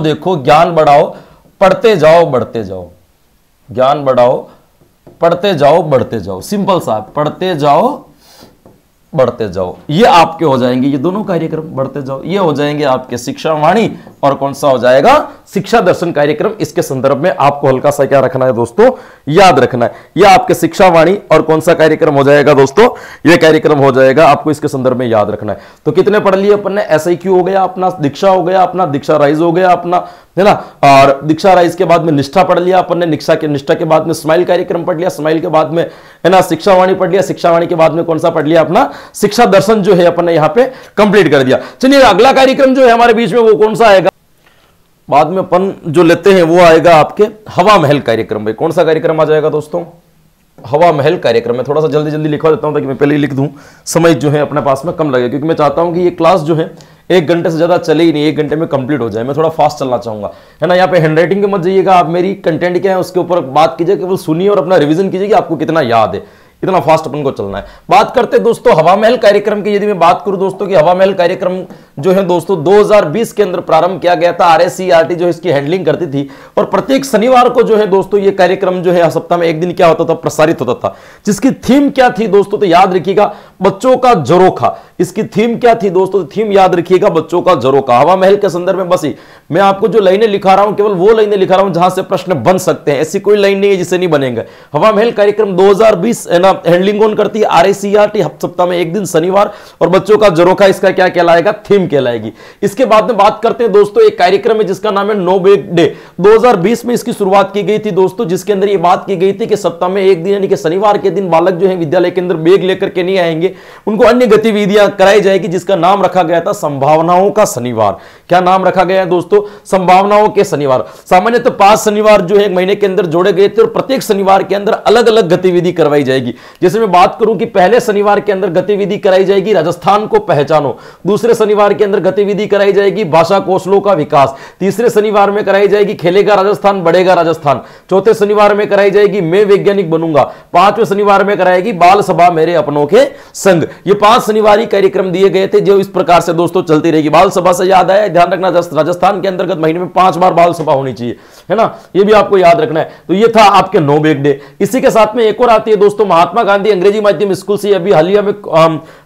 देखो ज्ञान बढ़ाओ पढ़ते जाओ बढ़ते जाओ, ज्ञान बढ़ाओ पढ़ते जाओ बढ़ते जाओ। सिंपल सा, पढ़ते जाओ बढ़ते जाओ। ये आपके हो जाएंगे, ये दोनों कार्यक्रम बढ़ते जाओ, ये हो जाएंगे आपके शिक्षावाणी। और कौन सा हो जाएगा, शिक्षा दर्शन कार्यक्रम। इसके संदर्भ में आपको हल्का सा क्या रखना है दोस्तों, याद रखना है। ये आपके शिक्षावाणी और कौन सा कार्यक्रम हो जाएगा दोस्तों, ये कार्यक्रम हो जाएगा, आपको इसके संदर्भ में याद रखना है। तो कितने पढ़ लिए अपन ने, SIQ हो गया अपना, दीक्षा हो गया अपना, दीक्षा राइज हो गया अपना, है ना। और दीक्षा राइज के बाद में निष्ठा पढ़ लिया अपन ने, निष्ठा के बाद में स्माइल कार्यक्रम पढ़ लिया, स्माइल के बाद में है ना शिक्षावाणी पढ़ लिया, शिक्षावाणी के बाद में कौन सा पढ़ लिया अपना शिक्षा दर्शन जो है अपन ने यहां पे कंप्लीट कर दिया। चलिए अगला कार्यक्रम जो है हमारे बीच में वो कौन सा आएगा, बाद में अपन जो लेते हैं वो आएगा आपके हवा महल कार्यक्रम। भाई कौन सा कार्यक्रम आ जाएगा दोस्तों, हवा महल कार्यक्रम। में थोड़ा सा जल्दी लिखवा देता हूं ताकि मैं पहले ही लिख दूं, समय जो है अपने पास में कम लगे, क्योंकि मैं चाहता हूं कि ये क्लास जो है 1 घंटे से ज्यादा चले ही नहीं, 1 घंटे में कंप्लीट हो जाए। मैं थोड़ा फास्ट चलना चाहूंगा, है ना। यहाँ पे हैंडराइटिंग के मत जाइएगा आप, मेरी कंटेंट क्या है उसके ऊपर बात कीजिए, केवल सुनिए और अपना रिवीजन कीजिए कि आपको कितना याद है। इतना फास्ट अपन को चलना है। बात करते दोस्तों हवा महल कार्यक्रम की। यदि मैं बात करूं दोस्तों कि हवा महल कार्यक्रम जो है दोस्तों 2020 के अंदर प्रारंभ किया गया था। RSCERT जो इसकी हैंडलिंग करती थी और प्रत्येक शनिवार को जो है दोस्तों ये कार्यक्रम जो है सप्ताह में 1 दिन क्या होता था, प्रसारित होता था। जिसकी थीम क्या थी दोस्तों, तो याद रखिएगा बच्चों का झरोखा। इसकी थीम क्या थी दोस्तों, थीम याद रखिएगा बच्चों का झरोखा। हवा महल के संदर्भ में बस ही मैं आपको जो लाइनें लिखा रहा हूं केवल वो लाइनें लिखा रहा हूं जहां से प्रश्न बन सकते हैं। ऐसी कोई लाइन नहीं है जिससे नहीं बनेंगे। हवा महल कार्यक्रम 2020 है ना हैंडलिंग कौन करती है? RICERT, सप्ताह में एक दिन शनिवार। और बच्चों का जरोखा इसका क्या कहलाएगा? थीम कहलाएगी। इसके बाद में बात करते हैं दोस्तों एक कार्यक्रम है जिसका नाम है नो बैग डे। 2020 में इसकी शुरुआत की गई थी दोस्तों, जिसके अंदर ये बात की गई थी कि सप्ताह में एक दिन यानी कि शनिवार के दिन बालक जो है विद्यालय के अंदर बैग लेकर के नहीं आएंगे, उनको अन्य गतिविधियां कराई जाएगी, जिसका नाम रखा गया था संभावनाओं का शनिवार। क्या नाम रखा गया है दोस्तों? संभावनाओं के शनिवार। सामान्यतः 5 शनिवार जो है एक महीने के अंदर जोड़े गए थे और प्रत्येक शनिवार के अंदर अलग अलग गतिविधि करवाई जाएगी। जैसे मैं बात करूं कि पहले शनिवार के अंदर गतिविधि कराई जाएगी राजस्थान को पहचानो, दूसरे शनिवार के अंदर गतिविधि कराई जाएगी भाषा कौशलों का विकास, तीसरे शनिवार में कराई जाएगी खेलेगा राजस्थान बढ़ेगा राजस्थान, चौथे शनिवार में कराई जाएगी मैं वैज्ञानिक बनूंगा, पांचवें शनिवार में कराएगी बाल सभा मेरे अपनों के संग। ये 5 शनिवारी कार्यक्रम दिए गए थे जो इस प्रकार से दोस्तों चलती रहेगी। बाल सभा से याद आया, ध्यान रखना राजस्थान के अंतर्गत महीने में 5 बार बाल सभा होनी चाहिए, है ना, ये भी आपको याद रखना है। तो ये था आपके नो बैग डे। इसी के साथ में एक और आती है दोस्तों महात्मा गांधी अंग्रेजी माध्यम स्कूल से, अभी हालिया में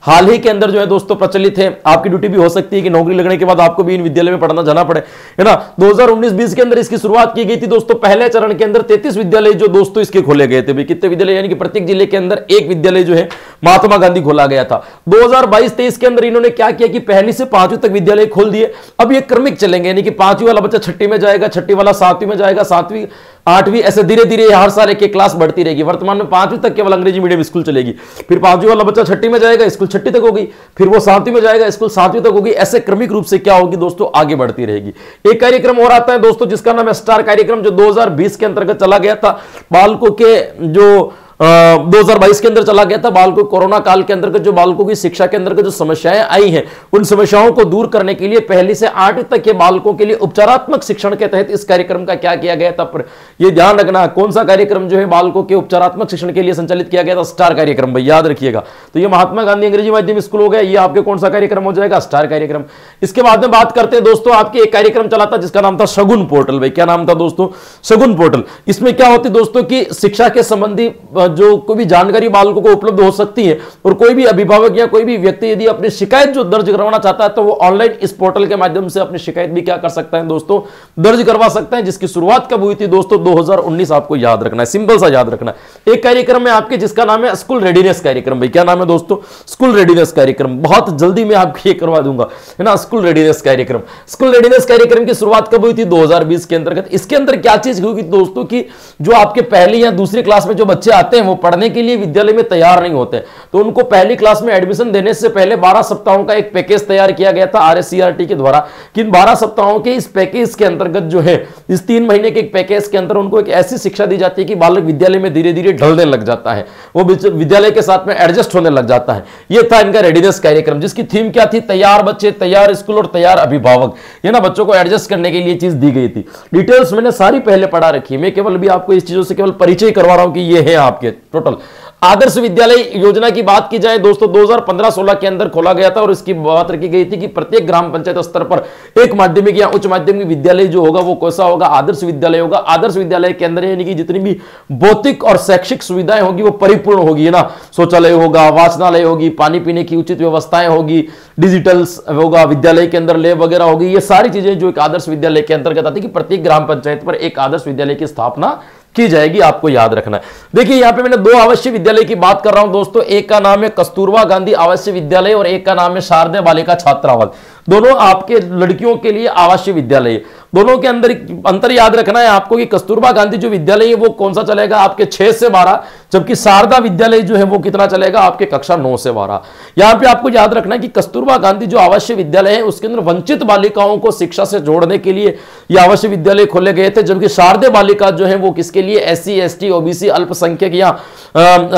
हाल ही के अंदर जो है दोस्तों प्रचलित है। आपकी ड्यूटी भी हो सकती है कि नौकरी लगने के बाद आपको भी इन विद्यालय में पढ़ना जाना पड़े, है ना। 2019-20 के अंदर इसकी शुरुआत की गई थी दोस्तों। पहले चरण के अंदर 33 विद्यालय जो दोस्तों इसके खोले गए थे। भाई कितने विद्यालय? यानी कि प्रत्येक जिले के अंदर एक विद्यालय जो है महात्मा गांधी खोला गया था। 2022-23 के अंदर इन्होंने क्या किया कि पहली से 5वीं तक विद्यालय खोल दिए। अब ये क्रमिक चलेंगे, यानी कि 5वीं वाला बच्चा 6ठी में जाएगा, 6ठी वाला 7वीं में जाएगा, 7वीं 8वीं, ऐसे धीरे धीरे हर साल एक क्लास बढ़ती रहेगी। वर्तमान में 5वीं तक केवल अंग्रेजी मीडियम स्कूल चलेगी, फिर 5वीं वाला बच्चा 6ठी में जाएगा, स्कूल 6ठी तक होगी, फिर वो 7वीं में जाएगा, स्कूल 7वीं तक होगी। ऐसे क्रमिक रूप से क्या होगी दोस्तों? आगे बढ़ती रहेगी। एक कार्यक्रम और आता है दोस्तों जिसका नाम है स्टार कार्यक्रम, जो 2020 के अंतर्गत चला गया था। बालकों के जो 2022 के अंदर चला गया था। बालकों कोरोना काल के अंतर्गत जो बालकों की शिक्षा के अंतर्गत जो समस्याएं आई हैं, उन समस्याओं को दूर करने के लिए पहली से 8वीं तक के बालकों के लिए उपचारात्मक शिक्षण के तहत इस कार्यक्रम का क्या किया गया था? पर यह ध्यान रखना कौन सा कार्यक्रम जो है बालकों के उपचारात्मक शिक्षण के लिए संचालित किया गया था? स्टार कार्यक्रम। भाई याद रखिएगा। तो ये महात्मा गांधी अंग्रेजी माध्यम स्कूल हो गया, ये आपके कौन सा कार्यक्रम हो जाएगा? स्टार कार्यक्रम। इसके बाद में बात करते हैं दोस्तों, आपके एक कार्यक्रम चला था जिसका नाम था शगुन पोर्टल। भाई क्या नाम था दोस्तों? शगुन पोर्टल। इसमें क्या होती दोस्तों की शिक्षा के संबंधी जो कोई भी जानकारी बालकों को उपलब्ध हो सकती है, और कोई भी अभिभावक या कोई भी व्यक्ति यदि अपनी शिकायत जो दर्ज करवाना चाहता है तो वो ऑनलाइन इस पोर्टल के माध्यम से अपनी शिकायत भी क्या कर सकता है दोस्तों? दर्ज करवा सकता है। जिसकी शुरुआत कब हुई थी दोस्तों? 2019। आपको याद रखना है, सिंपल सा याद रखना है। एक कार्यक्रम है आपके जिसका नाम है स्कूल रेडीनेस कार्यक्रम। भाई क्या नाम है दोस्तों? स्कूल रेडीनेस कार्यक्रम। बहुत जल्दी मैं आपको ये करवा दूंगा, है ना, स्कूल रेडीनेस कार्यक्रम। स्कूल रेडीनेस कार्यक्रम की शुरुआत कब हुई थी? 2020 के अंतर्गत। इसके अंदर क्या चीज हुई दोस्तों की जो आपके पहली या दूसरी क्लास में जो बच्चे आते हैं वो पढ़ने के लिए विद्यालय में तैयार नहीं होते, तो उनको पहली क्लास में एडमिशन देने से पहले 12 सप्ताहों का एक पैकेज तैयार किया गया था RICERT के द्वारा। कि 12 सप्ताहों के इस पैकेज के अंतर्गत जो है, इस 3 महीने के एक पैकेज के अंदर उनको एक ऐसी शिक्षा दी जाती है कि बालक विद्यालय में धीरे धीरे ढलने लग जाता है, वो विद्यालय के साथ में एडजस्ट होने लग जाता है। यह था इनका रेडीनेस कार्यक्रम, जिसकी थीम क्या थी? तैयार बच्चे, तैयार स्कूल और तैयार अभिभावक। ये ना बच्चों को एडजस्ट करने के लिए चीज दी गई थी। डिटेल्स मैंने सारी पहले पढ़ा रखी है, मैं केवल भी आपको इस चीजों से केवल परिचय करवा रहा हूं कि ये है आपके टोटल। आदर्श विद्यालय योजना की बात की जाए दोस्तों, 2015-16 के अंदर खोला गया था और इसकी बात रखी गई थी कि प्रत्येक ग्राम पंचायत स्तर पर एक माध्यमिक या उच्च माध्यमिक विद्यालय जो होगा वो कैसा होगा? आदर्श विद्यालय होगा। आदर्श विद्यालय के अंदर यानी कि जितनी भी भौतिक और शैक्षिक सुविधाएं होगी वो परिपूर्ण होगी, है ना। शौचालय होगा, वाचनालय होगी, पानी पीने की उचित व्यवस्थाएं होगी, डिजिटल होगा, विद्यालय के अंदर लैब वगैरह होगी। ये सारी चीजें जो एक आदर्श विद्यालय के अंतर्गत आती है कि प्रत्येक ग्राम पंचायत पर एक आदर्श विद्यालय की स्थापना की जाएगी, आपको याद रखना है। देखिए यहां पे मैंने 2 आवासीय विद्यालय की बात कर रहा हूं दोस्तों। एक का नाम है कस्तूरबा गांधी आवासीय विद्यालय और एक का नाम है शारदा बालिका छात्रावास। दोनों आपके लड़कियों के लिए आवासीय विद्यालय। दोनों के अंदर अंतर याद रखना है आपको कि कस्तूरबा गांधी जो विद्यालय है वो कौन सा चलेगा? आपके 6 से 12, जबकि शारदा विद्यालय जो है वो कितना चलेगा? आपके कक्षा 9 से 12। यहां पे आपको याद रखना है कि कस्तूरबा गांधी जो आवासीय विद्यालय है उसके अंदर वंचित बालिकाओं को शिक्षा से जोड़ने के लिए ये आवासीय विद्यालय खोले गए थे, जबकि शारदा बालिका जो है वो किसके लिए? SC ST OBC अल्पसंख्यक या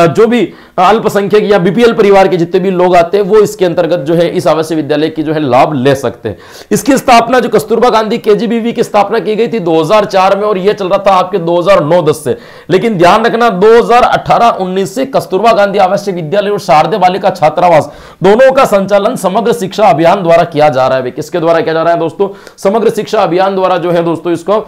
जो भी अल्पसंख्यक या BPL परिवार के जितने भी लोग आते हैं वो इसके अंतर्गत जो है इस आवासीय विद्यालय की जो है लाभ ले सकते हैं। इसकी स्थापना जो कस्तूरबा गांधी KGBV की स्थापना की गई थी 2004 में और यह चल रहा था आपके 2009-10 से। लेकिन ध्यान रखना 2018-19 से कस्तूरबा गांधी आवासीय विद्यालय और शारदा बालिका छात्रावास दोनों का संचालन समग्र शिक्षा अभियान द्वारा किया जा रहा है। किसके द्वारा किया जा रहा है दोस्तों? समग्र शिक्षा अभियान द्वारा जो है दोस्तों इसको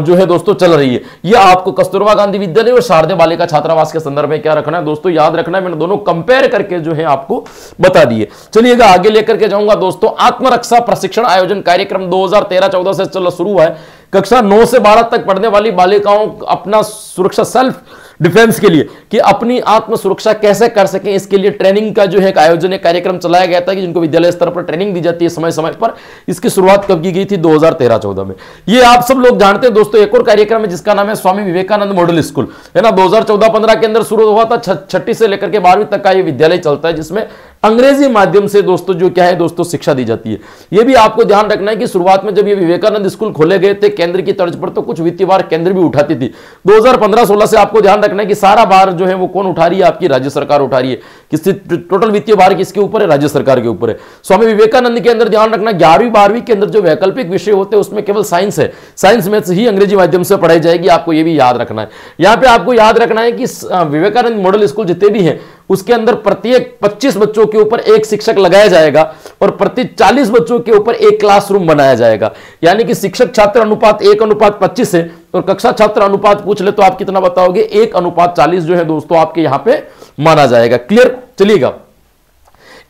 जो है दोस्तों चल रही है। यह आपको कस्तूरबा गांधी विद्यालय और शारदा बालिका छात्रावास के संदर्भ में क्या रखना है दोस्तों? याद रखना है। मैंने दोनों कंपेयर करके जो है आपको बता दिए। चलिएगा आगे लेकर के जाऊंगा दोस्तों। आत्मरक्षा प्रशिक्षण आयोजन कार्यक्रम 2013-14 से चल शुरू है। कक्षा 9 से 12 तक पढ़ने वाली बालिकाओं अपना सुरक्षा सेल्फ डिफेंस के लिए कि अपनी आत्म सुरक्षा कैसे कर सकें, इसके लिए ट्रेनिंग का जो है एक आयोजन, एक कार्यक्रम चलाया गया था कि जिनको विद्यालय स्तर पर ट्रेनिंग दी जाती है समय समय पर। इसकी शुरुआत कब की गई थी? 2013-14 में। ये आप सब लोग जानते हैं दोस्तों। एक और कार्यक्रम है जिसका नाम है स्वामी विवेकानंद मॉडल स्कूल, है ना, 2014-15 के अंदर शुरू हुआ था। छठी से लेकर के 12वीं तक का ये विद्यालय चलता है, जिसमें अंग्रेजी माध्यम से दोस्तों जो क्या है दोस्तों शिक्षा दी जाती है। ये भी आपको ध्यान रखना है कि शुरुआत में जब ये विवेकानंद स्कूल खोले गए थे केंद्र की तर्ज पर, तो कुछ वित्तीय भार केंद्र भी उठाती थी। 2015-16 से आपको ध्यान रखना है कि सारा भार जो है वो कौन उठा रही है? आपकी राज्य सरकार उठा रही है। किससे टोटल वित्तीय भार किसके ऊपर है? राज्य सरकार के ऊपर है। स्वामी विवेकानंद के अंदर ध्यान रखना 11वीं-12वीं के अंदर जो वैकल्पिक विषय होते हैं उसमें केवल साइंस है, साइंस मैथ्स ही अंग्रेजी माध्यम से पढ़ाई जाएगी। आपको ये भी याद रखना है। यहां पे आपको याद रखना है कि विवेकानंद मॉडल स्कूल जितने भी हैं उसके अंदर प्रत्येक 25 बच्चों के ऊपर एक शिक्षक लगाया जाएगा और प्रति 40 बच्चों के ऊपर एक क्लासरूम बनाया जाएगा। यानी कि शिक्षक छात्र अनुपात 1:25 है और कक्षा छात्र अनुपात पूछ ले तो आप कितना बताओगे? 1:40 जो है दोस्तों आपके यहां पे माना जाएगा। क्लियर? चलिएगा,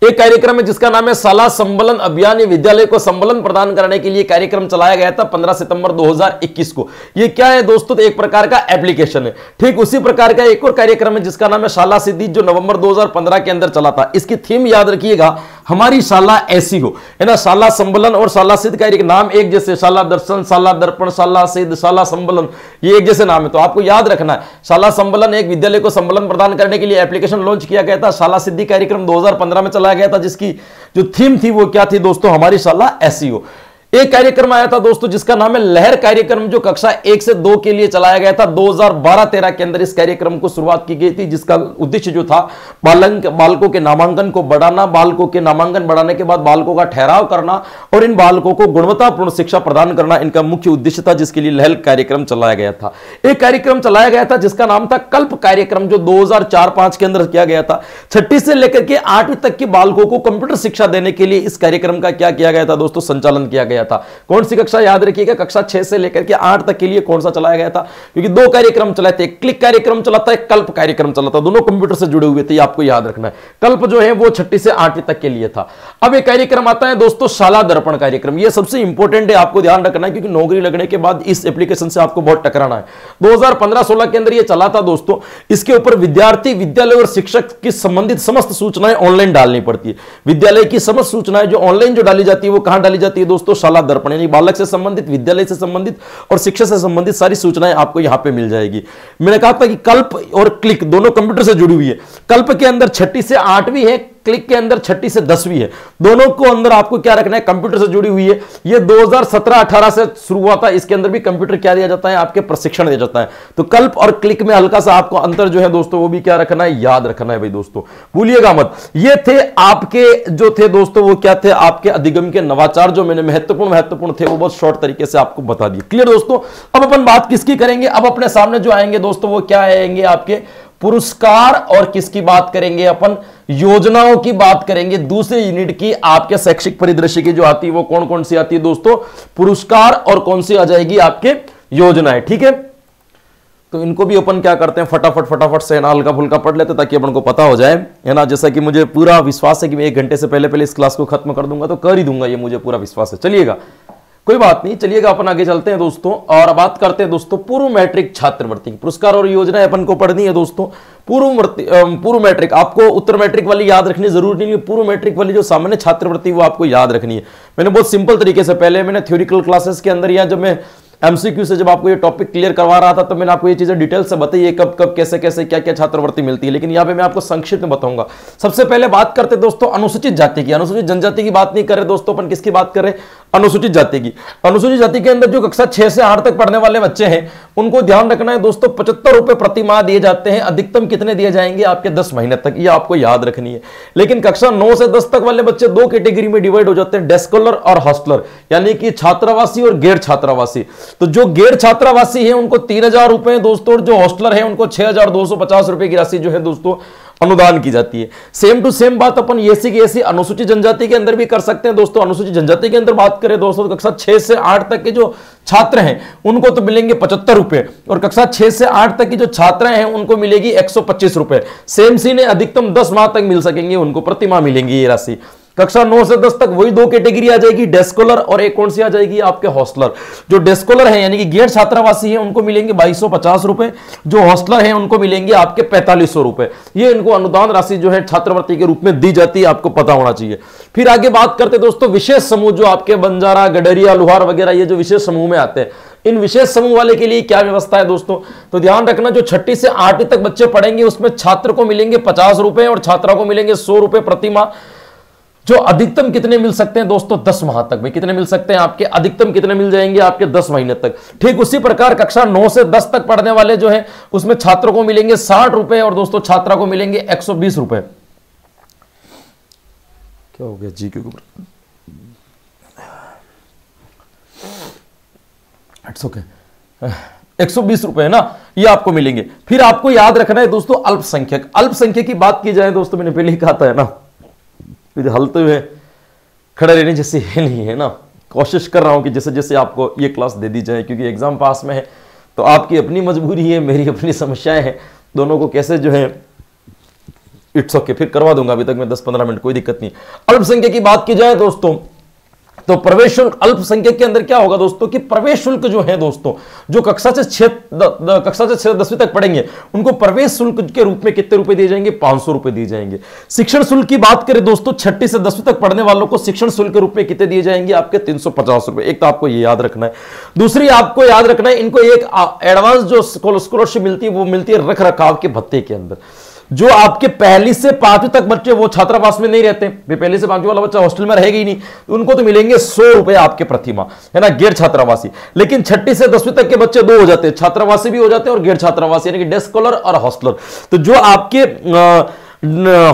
एक कार्यक्रम है जिसका नाम है शाला संबलन अभियान। ये विद्यालय को संबलन प्रदान करने के लिए कार्यक्रम चलाया गया था 15 सितंबर 2021 को। ये क्या है दोस्तों? तो एक प्रकार का एप्लीकेशन है। ठीक उसी प्रकार का एक और कार्यक्रम है जिसका नाम है शाला सिद्धि, जो नवंबर 2015 के अंदर चला था। इसकी थीम याद रखिएगा, हमारी शाला ऐसी हो, है ना। शाला संबलन और शाला सिद्ध का नाम एक जैसे, शाला दर्शन, शाला दर्पण, शाला सिद्ध, शाला संबलन, ये एक जैसे नाम है। तो आपको याद रखना है, शाला संबलन एक विद्यालय को संबलन प्रदान करने के लिए एप्लीकेशन लॉन्च किया गया था। शाला सिद्धि कार्यक्रम 2015 में चलाया गया था, जिसकी जो थीम थी वो क्या थी दोस्तों? हमारी शाला ऐसी हो। एक कार्यक्रम आया था दोस्तों जिसका नाम है लहर कार्यक्रम, जो कक्षा 1 से 2 के लिए चलाया गया था। 2012-13 के अंदर इस कार्यक्रम को शुरुआत की गई थी, जिसका उद्देश्य जो था बालकों के नामांकन को बढ़ाना, बालकों के नामांकन बढ़ाने के बाद बालकों का ठहराव करना और इन बालकों को गुणवत्तापूर्ण शिक्षा प्रदान करना, इनका मुख्य उद्देश्य था, जिसके लिए लहर कार्यक्रम चलाया गया था। एक कार्यक्रम चलाया गया था जिसका नाम था कल्प कार्यक्रम, जो 2004-5 के अंदर किया गया था। 6ठी से लेकर के 8वीं तक के बालकों को कंप्यूटर शिक्षा देने के लिए इस कार्यक्रम का क्या किया गया था दोस्तों? संचालन किया गया था। कौन सी कक्षा? याद रखिएगा, कक्षा 6 से लेकर के 8 तक के लिए कौन सा चलाया गया था? क्योंकि 2 कार्यक्रम चलाए थे, क्लिक कार्यक्रम चला था, एक कल्प कार्यक्रम चला था। दोनों कंप्यूटर से जुड़े हुए थे, आपको याद रखना है। कल्प जो है वो 6ठी से 8वीं तक के लिए था। अब एक कार्यक्रम आता है दोस्तों शाला दर्पण कार्यक्रम। ये सबसे इंपॉर्टेंट है, आपको ध्यान रखना है, क्योंकि नौकरी लगने के बाद इस एप्लीकेशन से आपको बहुत टकराना है। 2015-16 के अंदर ये चला था दोस्तों। इसके ऊपर विद्यार्थी, विद्यालय और शिक्षक की संबंधित समस्त सूचनाएं ऑनलाइन डालनी पड़ती है। विद्यालय की समस्त सूचनाएं जो ऑनलाइन जो डाली जाती है वो कहां डाली जाती है दोस्तों? शाला दर्पण, यानी बालक से संबंधित, विद्यालय से संबंधित और शिक्षा से संबंधित सारी सूचनाएं आपको यहां पे मिल जाएगी। मैंने कहा था कि कल्प और क्लिक दोनों कंप्यूटर से जुड़ी हुई है। कल्प के अंदर 6ठी से 8वीं है, क्लिक के अंदर 6ठी से 10वीं है। दोनों को अंदर आपको क्या रखना है? कंप्यूटर से जुड़ी हुई है। ये 2017-18 से शुरू हुआ था। इसके अंदर भी कंप्यूटर क्या दिया जाता है? आपके प्रशिक्षण दिया जाता है। तो कल्प और क्लिक में हल्का सा आपको अंतर जो है दोस्तों वो भी क्या रखना है? याद रखना है भाई दोस्तों, भूलिएगा मत। ये थे आपके जो थे दोस्तों, वो क्या थे? आपके अधिगम के नवाचार, जो मैंने महत्वपूर्ण थे, वो बहुत शॉर्ट तरीके से आपको बता दिए। क्लियर दोस्तों? अब अपन बात किसकी करेंगे? अब अपने सामने जो आएंगे दोस्तों वो क्या आएंगे? आपके पुरस्कार। और किसकी बात करेंगे अपन? योजनाओं की बात करेंगे। दूसरे यूनिट की आपके शैक्षिक परिदृश्य की जो आती है वो कौन कौन सी आती है दोस्तों? पुरस्कार। और कौन सी आ जाएगी? आपके योजनाएं। ठीक है, तो इनको भी अपन क्या करते हैं? फटाफट से हल्का फुल्का पढ़ लेते ताकि अपन को पता हो जाए, है ना। जैसा कि मुझे पूरा विश्वास है कि मैं 1 घंटे से पहले इस क्लास को खत्म कर दूंगा, तो कर ही दूंगा, ये मुझे पूरा विश्वास है। चलिएगा, कोई बात नहीं, चलिएगा अपन आगे चलते हैं दोस्तों और बात करते हैं दोस्तों पूर्व मैट्रिक छात्रवृत्ति की। पुरस्कार और योजनाएं अपन को पढ़नी है दोस्तों। पूर्व मैट्रिक आपको उत्तर मैट्रिक वाली याद रखनी जरूरी नहीं है। पूर्व मैट्रिक वाली जो सामान्य छात्रवृत्ति वो आपको याद रखनी है। मैंने बहुत सिंपल तरीके से, पहले मैंने थ्योरिकल क्लासेस के अंदर या जब मैं एमसीक्यू से जब आपको ये टॉपिक क्लियर करवा रहा था तो मैंने आपको ये चीजें डिटेल से बताई है, कब कब कैसे कैसे क्या क्या छात्रवृत्ति मिलती है। लेकिन यहाँ पे मैं आपको संक्षिप्त में बताऊंगा। सबसे पहले बात करते दोस्तों अनुसूचित जाति की। अनुसूचित जनजाति की बात नहीं कर रहे दोस्तों, अपन किसकी बात कर रहे हैं? अनुसूचित जाति की। अनुसूचित जाति के अंदर जो कक्षा 6 से 8 तक पढ़ने वाले बच्चे हैं उनको ध्यान रखना है दोस्तों, 75 रुपए प्रति माह दिए जाते हैं। अधिकतम कितने दिए जाएंगे? आपके 10 महीने तक, ये आपको याद रखनी है। लेकिन कक्षा 9 से 10 तक वाले बच्चे 2 कैटेगरी में डिवाइड हो जाते हैं, डे स्कॉलर और हॉस्टलर, यानी कि छात्रावासी और गैर छात्रावासी। तो जो गैर छात्रावासी है उनको 3000 रुपए दोस्तों, और जो हॉस्टलर है उनको 6250 रुपए की राशि जो है दोस्तों अनुदान की जाती है। सेम टू सेम बात अपन एसी की ऐसी अनुसूचित जनजाति के अंदर भी कर सकते हैं दोस्तों। अनुसूचित जनजाति के अंदर बात करें दोस्तों, कक्षा 6 से 8 तक के जो छात्र हैं उनको तो मिलेंगे 75 रुपए, और कक्षा 6 से 8 तक की जो छात्राएं हैं उनको मिलेगी 125 रुपए। सेम सीने अधिकतम 10 माह तक मिल सकेंगे, उनको प्रति माह मिलेंगी ये राशि। कक्षा 9 से 10 तक वही दो कैटेगरी आ जाएगी, डे स्कॉलर और एक कौन सी आ जाएगी आपके हॉस्टलर। जो डे स्कॉलर है यानी कि गैर छात्रावासी है उनको मिलेंगे 2250 रुपए, जो हॉस्टलर है उनको मिलेंगे आपके 4500 रुपए। ये इनको अनुदान राशि जो है छात्रवृत्ति के रूप में दी जाती है, आपको पता होना चाहिए। फिर आगे बात करते दोस्तों विशेष समूह, जो आपके बंजारा, गडरिया, लोहार वगैरह ये जो विशेष समूह में आते हैं, इन विशेष समूह वाले के लिए क्या व्यवस्था है दोस्तों, तो ध्यान रखना जो 6ठी से 8वीं तक बच्चे पढ़ेंगे उसमें छात्र को मिलेंगे 50 रुपए और छात्रा को मिलेंगे 100 रुपए प्रति माह। जो अधिकतम कितने मिल सकते हैं दोस्तों, 10 माह तक। भाई कितने मिल सकते हैं आपके, अधिकतम कितने मिल जाएंगे आपके 10 महीने तक। ठीक उसी प्रकार कक्षा 9 से 10 तक पढ़ने वाले जो है उसमें छात्रों को मिलेंगे 60 रुपए और दोस्तों छात्रा को मिलेंगे 120 रुपए। क्या हो गया जी के ऊपर, इट्स ओके, 120 रुपए है ना, ये आपको मिलेंगे। फिर आपको याद रखना है दोस्तों अल्पसंख्यक। अल्पसंख्यक की बात की जाए दोस्तों, मैंने पहले ही कहा था है ना, हलते हुए खड़े रहने जैसे है नहीं है ना। कोशिश कर रहा हूं कि जैसे जैसे आपको ये क्लास दे दी जाए, क्योंकि एग्जाम पास में है तो आपकी अपनी मजबूरी है, मेरी अपनी समस्याएं हैं, दोनों को कैसे जो है इट्स ओके फिर करवा दूंगा। अभी तक मैं 10-15 मिनट, कोई दिक्कत नहीं। अल्पसंख्यक की बात की जाए दोस्तों तो प्रवेश शुल्क अल्पसंख्यक के अंदर क्या होगा दोस्तों कि प्रवेश शुल्क जो है दोस्तों, जो कक्षा से 10वीं तक पढ़ेंगे उनको प्रवेश शुल्क के रूप में कितने रुपए दिए जाएंगे, 500 रुपए दिए जाएंगे। शिक्षण शुल्क की बात करें दोस्तों, 6ठी से 10वीं तक पढ़ने वालों को शिक्षण शुल्क के रूप में कितने दिए जाएंगे आपके 350 रुपए। एक तो आपको ये याद रखना है। दूसरी आपको याद रखना है, इनको एक एडवांस जो स्कॉलरशिप मिलती है वो मिलती है रख रखाव के भत्ते के अंदर। जो आपके 1ली से 5वीं तक बच्चे वो छात्रावास में नहीं रहते, 1ली से 5वीं वाला बच्चा हॉस्टल में रहेगा ही नहीं, उनको तो मिलेंगे 100 रुपए आपके प्रति माह, है ना, गैर छात्रावासी। लेकिन 6ठी से 10वीं तक के बच्चे दो हो जाते हैं, छात्रावासी भी हो जाते हैं और गैर छात्रावासी, यानी कि डे स्कॉलर और हॉस्टलर। तो जो आपके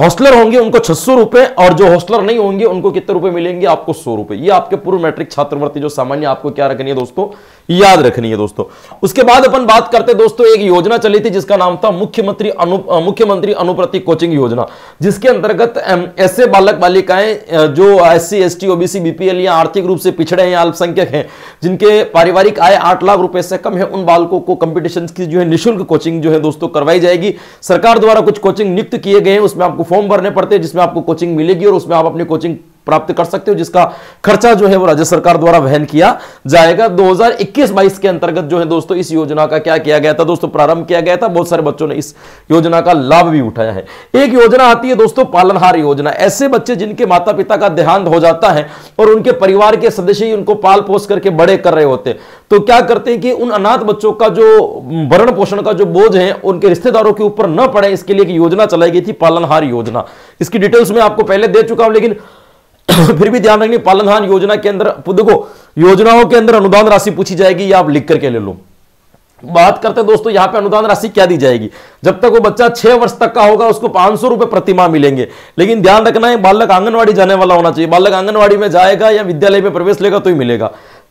हॉस्टलर होंगे उनको 600 रुपए और जो हॉस्टलर नहीं होंगे उनको कितने रुपए मिलेंगे आपको 100 रुपए। ये आपके पूर्व मैट्रिक छात्रवृत्ति जो सामान्य आपको क्या रखनी है दोस्तों, याद रखनी है दोस्तों। उसके बाद अपन बात करते दोस्तों, एक योजना चली थी जिसका नाम था मुख्यमंत्री अनुप्रति कोचिंग योजना, जिसके अंतर्गत ऐसे बालक बालिकाएं जो SC ST OBC BPL या आर्थिक रूप से पिछड़े हैं, अल्पसंख्यक हैं, जिनके पारिवारिक आय 8 लाख रुपए से कम है, उन बालकों को कंपटीशन की जो है निःशुल्क कोचिंग जो है दोस्तों करवाई जाएगी। सरकार द्वारा कुछ कोचिंग नियुक्त किए गए, उसमें आपको फॉर्म भरने पड़ते हैं जिसमें आपको कोचिंग मिलेगी और उसमें आप अपनी कोचिंग प्राप्त कर सकते हो, जिसका खर्चा जो है वो राज्य सरकार द्वारा वहन किया जाएगा। 2021-22 के अंतर्गत जो है दोस्तों इस योजना का क्या किया गया था दोस्तों, प्रारंभ किया गया था। बहुत सारे बच्चों ने इस योजना का लाभ भी उठाया है। एक योजना आती है दोस्तों पालनहार योजना। ऐसे बच्चे जिनके माता पिता का देहांत हो जाता है और उनके परिवार के सदस्य ही उनको पाल पोस करके बड़े कर रहे होते हैं, तो क्या करते हैं कि उन अनाथ बच्चों का जो भरण पोषण का जो बोझ है उनके रिश्तेदारों के ऊपर न पड़े, इसके लिए एक योजना चलाई गई थी, पालनहार योजना। इसकी डिटेल्स मैं आपको पहले दे चुका हूं, लेकिन फिर भी ध्यान रखनी, पालनहार योजना के अंदर देखो योजनाओं के अंदर अनुदान राशि पूछी जाएगी, या आप लिख करके ले लो। बात करते हैं दोस्तों यहां पे अनुदान राशि क्या दी जाएगी। जब तक वो बच्चा 6 वर्ष तक का होगा उसको 500 रुपए प्रति माह मिलेंगे, लेकिन ध्यान रखना है बालक आंगनवाड़ी जाने वाला होना चाहिए। बालक आंगनवाड़ी में जाएगा या विद्यालय में प्रवेश लेगा तो ही मिलेगा।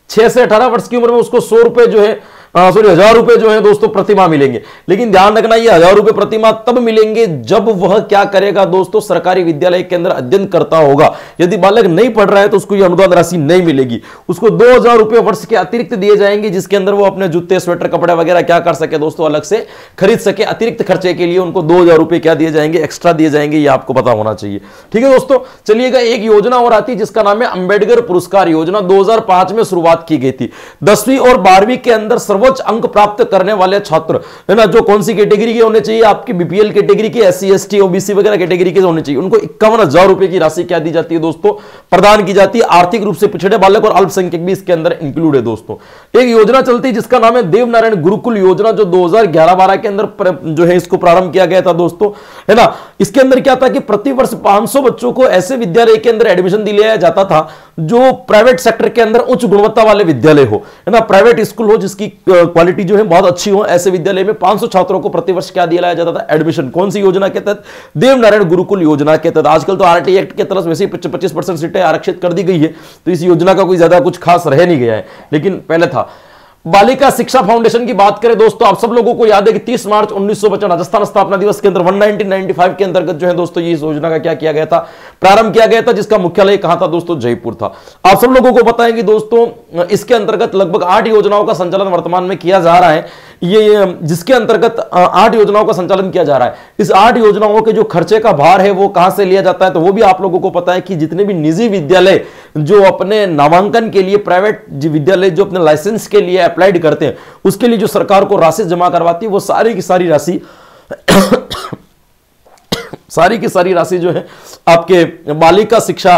6 से 18 वर्ष की उम्र में उसको 100 रुपए जो है 1000 रुपए जो है दोस्तों प्रतिमाह मिलेंगे। लेकिन ध्यान रखना ये 1000 रुपए प्रतिमाह तब मिलेंगे जब वह क्या करेगा दोस्तों, सरकारी विद्यालय के अंदर अध्ययन करता होगा। यदि बालक नहीं पढ़ रहा है तो उसको ये अनुदान राशि नहीं मिलेगी। उसको 2000 रुपए वर्ष के अतिरिक्त दिए जाएंगे, जिसके अंदर वो अपने जूते स्वेटर कपड़े वगैरह क्या कर सके दोस्तों, अलग से खरीद सके। अतिरिक्त खर्चे के लिए उनको 2000 रुपए क्या दिए जाएंगे, एक्स्ट्रा दिए जाएंगे, ये आपको पता होना चाहिए। ठीक है दोस्तों, चलिएगा एक योजना और आती है जिसका नाम है अंबेडकर पुरस्कार योजना। 2005 में शुरुआत की गई थी। 10वीं और 12वीं के अंदर सर्वोच्च अंक प्राप्त करने वाले छात्र है ना, जो कौन सी कैटेगरी के होने चाहिए, आपकी BPL कैटेगरी के, SC ST OBC वगैरह कैटेगरी के होने चाहिए, उनको 51,000 रुपए की राशि क्या दी जाती है दोस्तों, प्रदान की जाती है। आर्थिक रूप से पिछड़े बालक और अल्पसंख्यक भी इसके अंदर इंक्लूड है दोस्तों। एक योजना चलती है जिसका नाम है देवनारायण गुरुकुल योजना, जो 2011-12 के अंदर जो है इसको प्रारंभ किया गया था दोस्तों, है ना। इसके अंदर क्या था कि प्रति वर्ष 500 बच्चों को ऐसे विद्यालय के अंदर एडमिशन दिलाया जाता था जो प्राइवेट सेक्टर के अंदर उच्च गुणवत्ता वाले विद्यालय हो, है ना, प्राइवेट स्कूल हो जिसकी क्वालिटी जो है बहुत अच्छी हो। ऐसे विद्यालय में 500 छात्रों को प्रतिवर्ष क्या दिलाया जाता था, एडमिशन। कौन सी योजना के तहत, देवनारायण गुरुकुल योजना के तहत। आजकल तो RT एक्ट के तरफ वैसे ही 25% सीटें आरक्षित कर दी गई है, तो इस योजना का कोई ज्यादा कुछ खास रह नहीं गया है, लेकिन पहले था। बालिका शिक्षा फाउंडेशन की बात करें दोस्तों, आप सब लोगों को याद है कि 30 मार्च 1955 राजस्थान स्थापना दिवस के अंदर 1995 के अंतर्गत जो है दोस्तों ये इस योजना का क्या किया गया था, प्रारंभ किया गया था, जिसका मुख्यालय कहां था दोस्तों, जयपुर था। आप सब लोगों को पता है कि दोस्तों इसके अंतर्गत लगभग 8 योजनाओं का संचालन वर्तमान में किया जा रहा है। ये जिसके अंतर्गत 8 योजनाओं का संचालन किया जा रहा है, इस 8 योजनाओं के जो खर्चे का भार है वो कहां से लिया जाता है, तो वो भी आप लोगों को पता है कि जितने भी निजी विद्यालय जो अपने नामांकन के लिए, प्राइवेट विद्यालय जो अपने लाइसेंस के लिए अप्लाइड करते हैं, उसके लिए जो सरकार को राशि जमा करवाती है, वो सारी की सारी राशि सारी की सारी राशि जो है आपके बालिका शिक्षा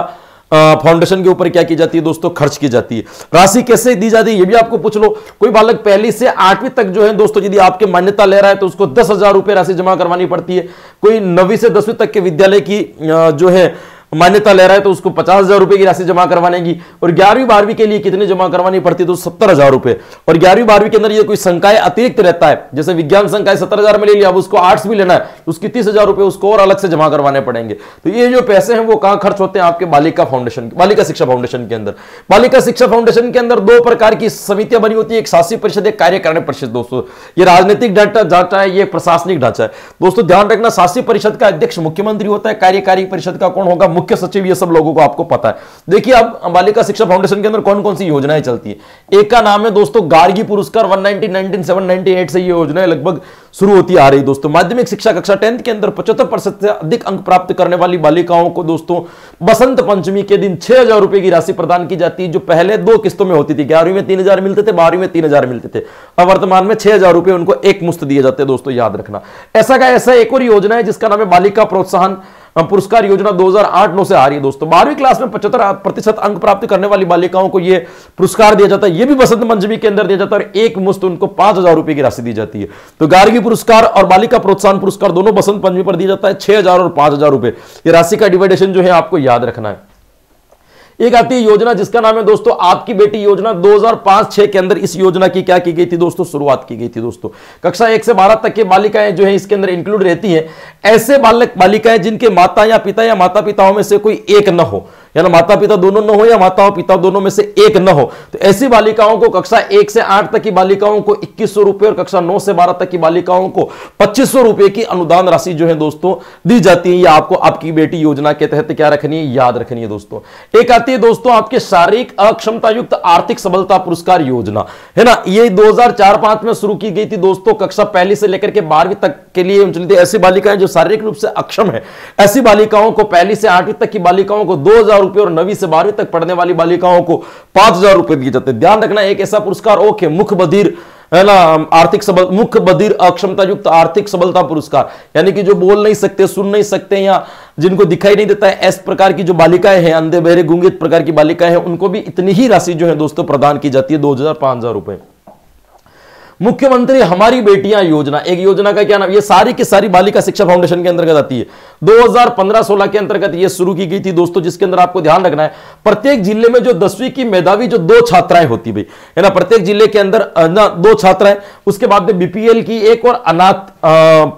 फाउंडेशन के ऊपर क्या की जाती है दोस्तों, खर्च की जाती है। राशि कैसे दी जाती है ये भी आपको पूछ लो। कोई बालक पहली से 8वीं तक जो है दोस्तों यदि आपके मान्यता ले रहा है तो उसको 10,000 रुपए राशि जमा करवानी पड़ती है। कोई 9वीं से 10वीं तक के विद्यालय की जो है मान्यता ले रहा है तो उसको 50,000 रुपए की राशि जमा करवानेगी। और 11वीं 12वीं के लिए कितनी जमा करवानी पड़ती है तो 70,000 रुपए। और 11वीं 12वीं के अंदर ये कोई संकाय अतिरिक्त रहता है, जैसे विज्ञान संकाय 70,000 में ले लिया, अब उसको आर्ट्स भी लेना है तो उसकी 30,000 रुपए उसको और अलग से जमा करवाने पड़ेंगे। तो ये जो पैसे हैं वो कहां खर्च होते हैं, आपके बालिका फाउंडेशन, बालिका शिक्षा फाउंडेशन के अंदर। बालिका शिक्षा फाउंडेशन के अंदर 2 प्रकार की समितियां बनी होती है, एक शासी परिषद, एक कार्यकारिणी परिषद। दोस्तों ये राजनीतिक ढांचा है, ये प्रशासनिक ढांचा है। दोस्तों ध्यान रखना, शासी परिषद का अध्यक्ष मुख्यमंत्री होता है, कार्यकारी परिषद का कौन होगा, मुख्य सचिव। ये सब लोगों को आपको पता है। देखिए अब बालिका शिक्षा फाउंडेशन के अंदर कौन कौन सी योजनाएं चलती है। एक का नाम है दोस्तों गार्गी पुरस्कार, 1997 से ये योजनाएं लगभग शुरू होती आ रही दोस्तों। माध्यमिक शिक्षा कक्षा 10th के अंदर 75% से अधिक अंक प्राप्त करने वाली बालिकाओं को दोस्तों बसंत पंचमी के दिन 6,000 रुपए की राशि प्रदान की जाती है, जो पहले 2 किस्तों में होती थी। 11वीं में 3,000 मिलते थे, 12वीं में 3,000 मिलते थे। अब वर्तमान में 6,000 रुपए उनको एक मुश्त दिए जाते हैं दोस्तों, याद रखना। ऐसा एक और योजना है जिसका नाम है बालिका प्रोत्साहन पुरस्कार योजना, 2008-9 से आ रही है दोस्तों। 12वीं क्लास में 75% अंक प्राप्त करने वाली बालिकाओं को यह पुरस्कार दिया जाता है। यह भी बसंत पंचमी के अंदर दिया जाता है और एक मुश्त उनको 5,000 रुपए की राशि दी जाती है। तो गार्गी पुरस्कार और बालिका प्रोत्साहन पुरस्कार दोनों बसंत पंचमी पर दिया जाता है, 6,000 और 5,000 रुपए। ये राशि का डिवाइडेशन जो है आपको याद रखना है। एक आती है योजना जिसका नाम है दोस्तों आपकी बेटी योजना। 2005-6 के अंदर इस योजना की क्या की गई थी दोस्तों, शुरुआत की गई थी दोस्तों। कक्षा 1 से 12 तक की बालिकाएं जो है इसके अंदर इंक्लूड रहती हैं। ऐसे बालिकाएं जिनके माता या पिता या माता पिताओं में से कोई एक न हो, या माता पिता दोनों न हो या माता पिता दोनों में से एक न हो, तो ऐसी बालिकाओं को कक्षा 1 से 8 तक की बालिकाओं को 2100 रुपए और कक्षा 9 से 12 तक की बालिकाओं को 2500 रुपए की अनुदान राशि जो है दोस्तों दी जाती है। ये आपको आपकी बेटी योजना के तहत क्या रखनी है, याद रखनी है दोस्तों। एक आती है दोस्तों आपके शारीरिक अक्षमता युक्त आर्थिक सबलता पुरस्कार योजना, है ना। ये 2004-5 में शुरू की गई थी दोस्तों। कक्षा 1 से लेकर के 12वीं तक के लिए चली थी। ऐसी बालिकाएं जो शारीरिक रूप से अक्षम है, ऐसी बालिकाओं को 1 से 8वीं तक की बालिकाओं को 2,000 रुपए और 9वीं से 12वीं तक पढ़ने वाली बालिकाओं को 5,000 रुपए दिए जाते हैं। ध्यान रखना, एक ऐसा पुरस्कार ओके मुख्य बधिर, है ना, आर्थिक सबल, मुख्य बधिर अक्षमता युक्त आर्थिक सबलता पुरस्कार, यानी कि जो बोल नहीं सकते, सुन नहीं सकते या जिनको दिखाई नहीं देता है, इस प्रकार की जो बालिकाएं हैं, अंधे बहरे गूंगे प्रकार की बालिकाएं हैं, उनको भी इतनी ही राशि जो है दोस्तों प्रदान की जाती है, 2,000 5,000 रुपए। मुख्यमंत्री हमारी बेटियां योजना, एक योजना का क्या नाम, ये सारी की सारी बालिका शिक्षा फाउंडेशन के अंतर्गत आती है। 2015-16 के अंतर्गत ये शुरू की गई थी दोस्तों, जिसके अंदर आपको ध्यान रखना है प्रत्येक जिले में जो 10वीं की मेधावी जो 2 छात्राएं होती भाई, है ना, प्रत्येक जिले के अंदर ना 2 छात्राएं, उसके बाद में बीपीएल की एक और अनाथ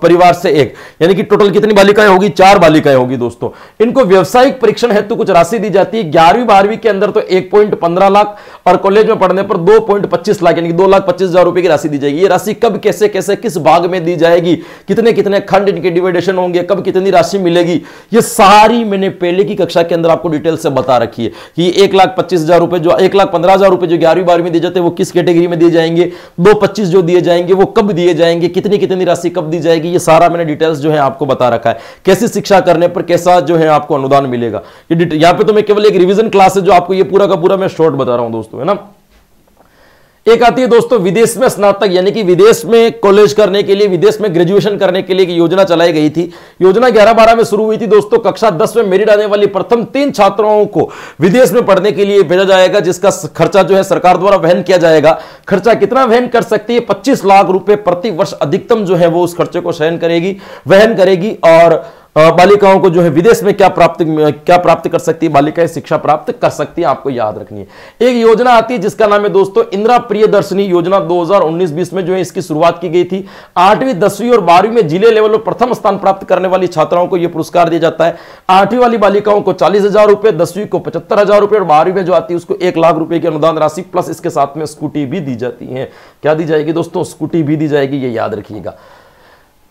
परिवार से एक, यानी कि टोटल कितनी बालिकाएं होगी, 4 बालिकाएं होगी दोस्तों। इनको व्यवसायिक परीक्षण हेतु कुछ राशि दी जाती है। 11वीं 12वीं के अंदर तो 1.15 लाख और कॉलेज में पढ़ने पर 2.25 लाख, यानी कि 2,25,000 रुपए की राशि दी जाएगी। ये राशि कब, कैसे कैसे, किस भाग में दी जाएगी, कितने कितने खंड इनके डिवाइडेशन होंगे, कब कितनी राशि मिलेगी, ये सारी मैंने पहले की कक्षा के अंदर आपको डिटेल से बता रखी है कि 1,25,000 रुपए जो 1,15,000 रुपए जो 11वीं 12वीं में दिए जाते हैं वो किस कैटेगरी में दिए जाएंगे, 2,25 जो दिए जाएंगे वो कब दिए जाएंगे, कितनी कितनी राशि कब दी जाएगी, ये सारा मैंने डिटेल्स जो है आपको बता रखा है। कैसी शिक्षा करने पर कैसा जो है आपको अनुदान मिलेगा, ये यहां पे तो मैं केवल एक रिवीजन क्लास है जो आपको ये पूरा का पूरा मैं शॉर्ट बता रहा हूं दोस्तों, है ना। एक आती है दोस्तों विदेश में स्नातक, यानी कि विदेश में कॉलेज करने के लिए, विदेश में ग्रेजुएशन करने के लिए योजना चलाई गई थी। योजना 11-12 में शुरू हुई थी दोस्तों। कक्षा 10 में मेरिट आने वाली प्रथम 3 छात्राओं को विदेश में पढ़ने के लिए भेजा जाएगा, जिसका खर्चा जो है सरकार द्वारा वहन किया जाएगा। खर्चा कितना वहन कर सकती है, 25 लाख रुपए प्रति वर्ष अधिकतम जो है वो उस खर्चे को वहन करेगी और बालिकाओं को जो है विदेश में क्या प्राप्त कर सकती है, बालिकाएं शिक्षा प्राप्त कर सकती है, आपको याद रखनी है। एक योजना आती है जिसका नाम है दोस्तों इंदिरा प्रियदर्शनी योजना। 2019-20 में जो है इसकी शुरुआत की गई थी। 8वीं 10वीं और 12वीं में जिले लेवल पर प्रथम स्थान प्राप्त करने वाली छात्राओं को यह पुरस्कार दिया जाता है। 8वीं वाली बालिकाओं को 40,000 रुपए, 10वीं को 75,000 रुपए और 12वीं में जो आती है उसको 1 लाख रुपए की अनुदान राशि प्लस इसके साथ में स्कूटी भी दी जाती है। क्या दी जाएगी दोस्तों? स्कूटी भी दी जाएगी, ये याद रखिएगा।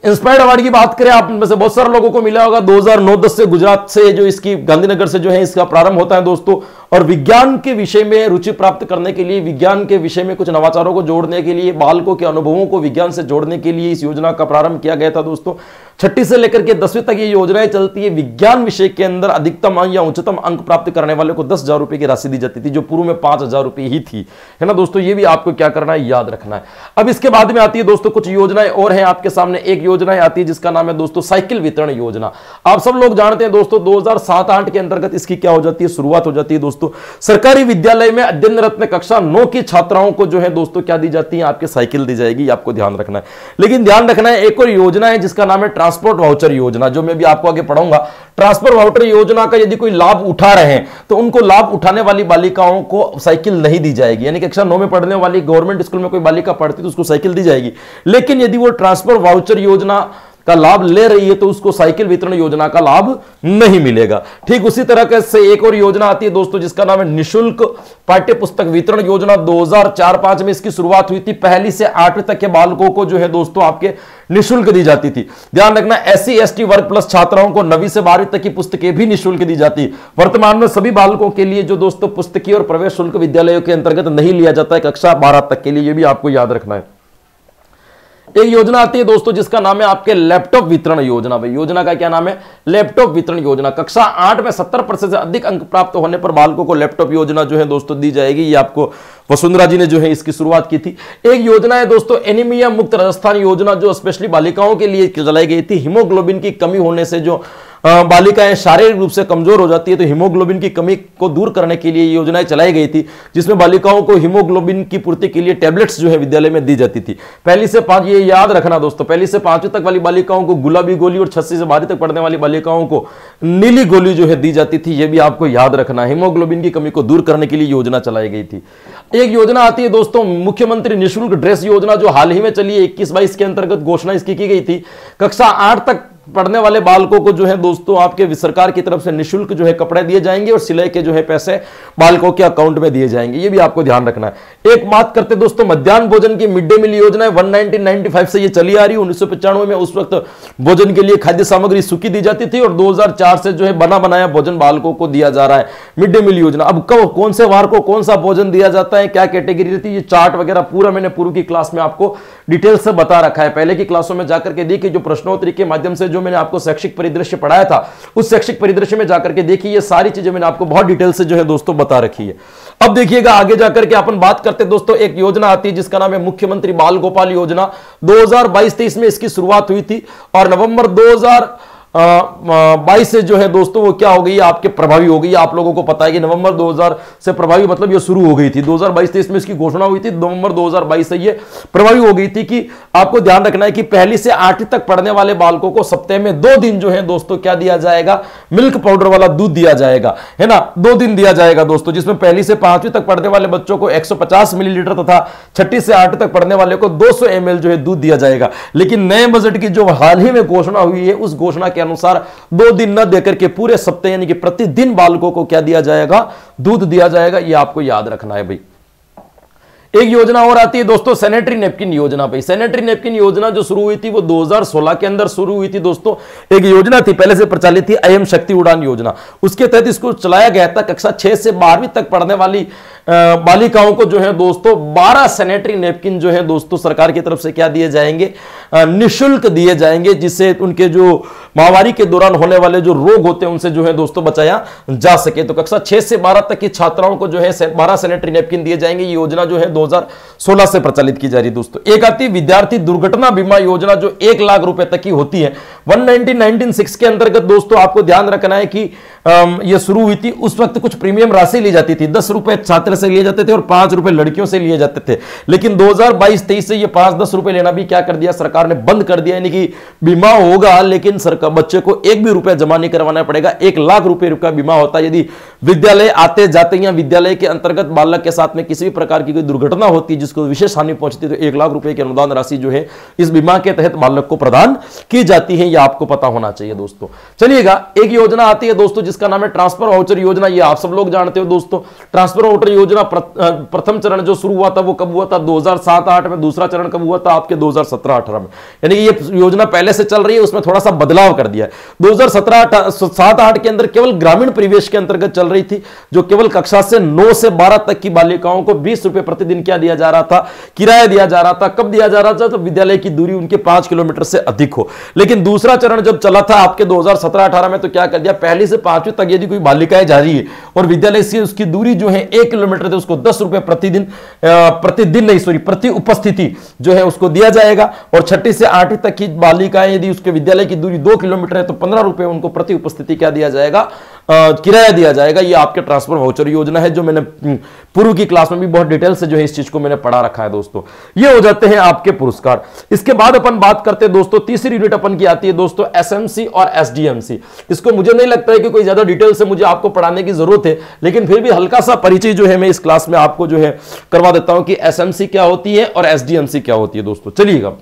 इंस्पायर्ड अवार्ड की बात करें, आप में से बहुत सारे लोगों को मिला होगा। 2009-10 से गुजरात से जो इसकी गांधीनगर से जो है इसका प्रारंभ होता है दोस्तों। और विज्ञान के विषय में रुचि प्राप्त करने के लिए, विज्ञान के विषय में कुछ नवाचारों को जोड़ने के लिए, बालकों के अनुभवों को विज्ञान से जोड़ने के लिए इस योजना का प्रारंभ किया गया था दोस्तों। 6ठी से लेकर के 10वीं तक ये योजनाएं चलती है। विज्ञान विषय के अंदर अधिकतम अंक या उच्चतम अंक प्राप्त करने वाले को 10,000 रुपए की राशि दी जाती थी, जो पूर्व में 5,000 रुपए ही थी, है ना दोस्तों। ये भी आपको क्या करना है, याद रखना है। अब इसके बाद में आती है दोस्तों कुछ योजनाएं और हैं आपके सामने। एक योजना आती है जिसका नाम है दोस्तों साइकिल वितरण योजना। आप सब लोग जानते हैं दोस्तों 2007-8 के अंतर्गत इसकी क्या हो जाती है, शुरुआत हो जाती है दोस्तों। सरकारी विद्यालय में अध्ययनरत कक्षा 9 की छात्राओं को जो है दोस्तों क्या दी जाती है, आपके साइकिल दी जाएगी, आपको ध्यान रखना है। लेकिन ध्यान रखना है एक और योजना है जिसका नाम है ट्रांसपोर्ट वाउचर योजना, जो मैं भी आपको आगे पढ़ाऊंगा। ट्रांसपोर्ट वाउचर योजना का यदि कोई लाभ उठा रहे हैं तो उनको लाभ उठाने वाली बालिकाओं को साइकिल नहीं दी जाएगी। यानी कक्षा 9 में पढ़ने वाली गवर्नमेंट स्कूल में कोई बालिका पढ़ती तो उसको साइकिल दी जाएगी। लेकिन यदि वो ट्रांसपोर्ट वाउचर योजना का लाभ ले रही है तो उसको साइकिल वितरण योजना का लाभ नहीं मिलेगा। ठीक उसी तरह से एक और योजना आती है दोस्तों जिसका नाम है निशुल्क पाठ्य पुस्तक वितरण योजना। 2004-5 में इसकी शुरुआत हुई थी। 1ली से 8वीं तक के बालकों को जो है दोस्तों आपके निःशुल्क दी जाती थी। ध्यान रखना SC ST वर्ग प्लस छात्राओं को 9वीं से 12वीं तक की पुस्तकें भी निःशुल्क दी जाती। वर्तमान में सभी बालकों के लिए जो दोस्तों पुस्तकीय और प्रवेश शुल्क विद्यालयों के अंतर्गत नहीं लिया जाता है कक्षा 12 तक के लिए, ये भी आपको याद रखना है। एक योजना आती है दोस्तों जिसका नाम है आपके लैपटॉप वितरण योजना। भाई योजना का क्या नाम है, लैपटॉप वितरण योजना। कक्षा 8 में 70% से अधिक अंक प्राप्त होने पर बालकों को लैपटॉप योजना जो है दोस्तों दी जाएगी। ये आपको वसुंधरा जी ने जो है इसकी शुरुआत की थी। एक योजना है दोस्तों एनीमिया मुक्त राजस्थान योजना, जो स्पेशली बालिकाओं के लिए चलाई गई थी। हीमोग्लोबिन की कमी होने से जो बालिकाएं शारीरिक रूप से कमजोर हो जाती है तो हीमोग्लोबिन की कमी को दूर करने के लिए योजनाएं चलाई गई थी, जिसमें बालिकाओं को हीमोग्लोबिन की पूर्ति के लिए टैबलेट्स जो है विद्यालय में दी जाती थी। 1ली से 5, ये याद रखना दोस्तों, 1ली से 5वीं तक वाली बालिकाओं को गुलाबी गोली और 6वीं से 12वीं तक पढ़ने वाली बालिकाओं को नीली गोली जो है दी जाती थी। यह भी आपको याद रखना है। हीमोग्लोबिन की कमी को दूर करने के लिए योजना चलाई गई थी। एक योजना आती है दोस्तों मुख्यमंत्री निःशुल्क ड्रेस योजना, जो हाल ही में चली है। 21-22 के अंतर्गत घोषणा इसकी की गई थी। कक्षा 8 तक पढ़ने वाले बालकों को जो है दोस्तों आपके सरकार की तरफ से निःशुल्क जो है कपड़े दिए जाएंगे और सिलाई के जो है पैसे बालकों के अकाउंट में दिए जाएंगे। ये भी आपको ध्यान रखना है। एक बात करते दोस्तों मध्याह्न भोजन की, मिड डे मील योजना है। 1995 से ये चली आ रही है। 1995 में उस वक्त भोजन के लिए खाद्य सामग्री सूखी दी जाती थी और 2004 से जो है बना बनाया भोजन बालकों को दिया जा रहा है, मिड डे मील योजना। अब कब कौन से वार को कौन सा भोजन दिया जाता है, क्या कैटेगरी रहती है, ये चार्ट वगैरह पूरा मैंने पूर्व की क्लास में आपको डिटेल से बता रखा है। पहले की क्लासों में जाकर के देखिए, जो प्रश्नोत्तरी के माध्यम से जो मैंने आपको शैक्षिक परिदृश्य पढ़ाया था, उस शैक्षिक परिदृश्य में जाकर के देखिए, ये सारी चीजें मैंने आपको बहुत डिटेल से जो है दोस्तों बता रखी है। अब देखिएगा आगे जाकर के अपन बात करते हैं दोस्तों, एक योजना आती है जिसका नाम है मुख्यमंत्री बाल गोपाल योजना। 2022-23 में इसकी शुरुआत हुई थी और नवंबर 2022 से जो है दोस्तों वो क्या हो गई, आपके प्रभावी हो गई। आप लोगों को पता है कि नवंबर 2000 से प्रभावी मतलब ये शुरू हो गई थी। 2022-23 में इसकी घोषणा हुई थी, नवंबर 2022 से ये प्रभावी हो गई थी। कि आपको ध्यान रखना है कि 1ली से 8वीं तक पढ़ने वाले बालकों को सप्ताह में 2 दिन जो है दोस्तों क्या दिया जाएगा, मिल्क पाउडर वाला दूध दिया जाएगा, है ना। 2 दिन दिया जाएगा दोस्तों, जिसमें 1ली से 5वीं तक पढ़ने वाले बच्चों को 150 मिलीलीटर तथा 6ठी से 8वीं तक पढ़ने वाले को 200 ml जो है दूध दिया जाएगा। लेकिन नए बजट की जो हाल ही में घोषणा हुई है, उस घोषणा के अनुसार 2 दिन न देकर के पूरे सप्ताह यानी कि प्रतिदिन बालकों को क्या दिया जाएगा, दूध दिया जाएगा। यह आपको याद रखना है भाई। एक योजना और आती है दोस्तों सैनिटरी नैपकिन योजना। भाई सैनिटरी नैपकिन योजना जो शुरू हुई थी वो 2016 के अंदर शुरू हुई थी दोस्तों। एक योजना थी पहले से प्रचलित थी, IM शक्ति उड़ान योजना। उसके तहत इसको चलाया गया था। कक्षा 6 से 12वीं तक पढ़ने वाली बालिकाओं को जो है दोस्तों 12 सैनिटरी नैपकिन जो है दोस्तों सरकार की तरफ से क्या दिए जाएंगे, निःशुल्क दिए जाएंगे, जिससे उनके जो महामारी के दौरान होने वाले जो रोग होते हैं उनसे जो है दोस्तों बचाया जा सके। तो कक्षा 6 से 12 तक की छात्राओं को जो है 12 सैनिटरी नैपकिन दिए जाएंगे। ये योजना जो है 2016 से प्रचलित की जा रही है दोस्तों। एक आती है विद्यार्थी दुर्घटना बीमा योजना जो 1 लाख रुपए तक की होती है। 11996 के अंतर्गत दोस्तों आपको ध्यान रखना है कि यह शुरू हुई थी। उस वक्त कुछ प्रीमियम राशि ली जाती थी, 10 रुपए छात्र से लिए जाते थे और 5 रुपए लड़कियों से लिए जाते थे। लेकिन 2022-23 से ये 5-10 रुपए लेना भी क्या कर दिया सरकार ने, बंद कर दिया। यानी कि बीमा होगा लेकिन सरकार बच्चे को 1 भी रुपया जमा नहीं करवाना पड़ेगा। 1 लाख रुपए का बीमा होता है। यदि विद्यालय आते जाते या विद्यालय के अंतर्गत बालक के साथ में किसी भी प्रकार की कोई दुर्घटना होती है जिसको विशेष हानि पहुंचती है तो 1 लाख रुपए की अनुदान राशि जो है इस बीमा के तहत बालक को प्रदान की जाती है। यह आपको पता होना चाहिए दोस्तों। चलिएगा, एक योजना आती है दोस्तों जिसका नाम है ट्रांसफर वाउचर योजना। ये आप सब लोग जानते हो दोस्तों। ट्रांसफर वाउचर योजना प्रथम चरण जो शुरू हुआ था वो कब हुआ था, 2007-8 में। दूसरा चरण कब हुआ था आपके 2017-18 में। यानी ये योजना पहले से चल रही है, उसमें थोड़ा सा बदलाव कर दिया है। 2017-7-8 के अंदर केवल ग्रामीण परिवेश के अंतर्गत चल रही थी, जो केवल कक्षा से 9 से 12 तक की बालिकाओं को 20 रुपए प्रतिदिन क्या दिया जा रहा था, किराया दिया जा रहा था। कब दिया जा रहा था, तो विद्यालय की दूरी उनके 5 किलोमीटर से अधिक हो। लेकिन दूसरा चरण जब चला था आपके 2017-18 में तो क्या कर दिया, पहली से 5वीं तक यदि कोई बालिकाएं जा रही है और विद्यालय से उसकी दूरी जो है 1 किलोमीटर है, उसको 10 रुपए प्रति उपस्थिति जो है उसको दिया जाएगा। और 6ठी से 8वीं तक की बालिकाएं यदि उसके विद्यालय की दूरी 2 किलोमीटर है तो 15 रुपए उनको प्रति उपस्थिति क्या दिया जाएगा, किराया दिया जाएगा। ये आपके ट्रांसफर वाउचर योजना है जो मैंने पूर्व की क्लास में भी बहुत डिटेल से जो है इस चीज को मैंने पढ़ा रखा है दोस्तों। ये हो जाते हैं आपके पुरस्कार। इसके बाद अपन बात करते हैं दोस्तों, तीसरी यूनिट अपन की आती है दोस्तों एसएमसी और एसडीएमसी। इसको मुझे नहीं लगता है कि कोई ज्यादा डिटेल से मुझे आपको पढ़ाने की जरूरत है, लेकिन फिर भी हल्का सा परिचय जो है मैं इस क्लास में आपको जो है करवा देता हूं कि एसएमसी क्या होती है और एसडीएमसी क्या होती है दोस्तों। चलिएगा,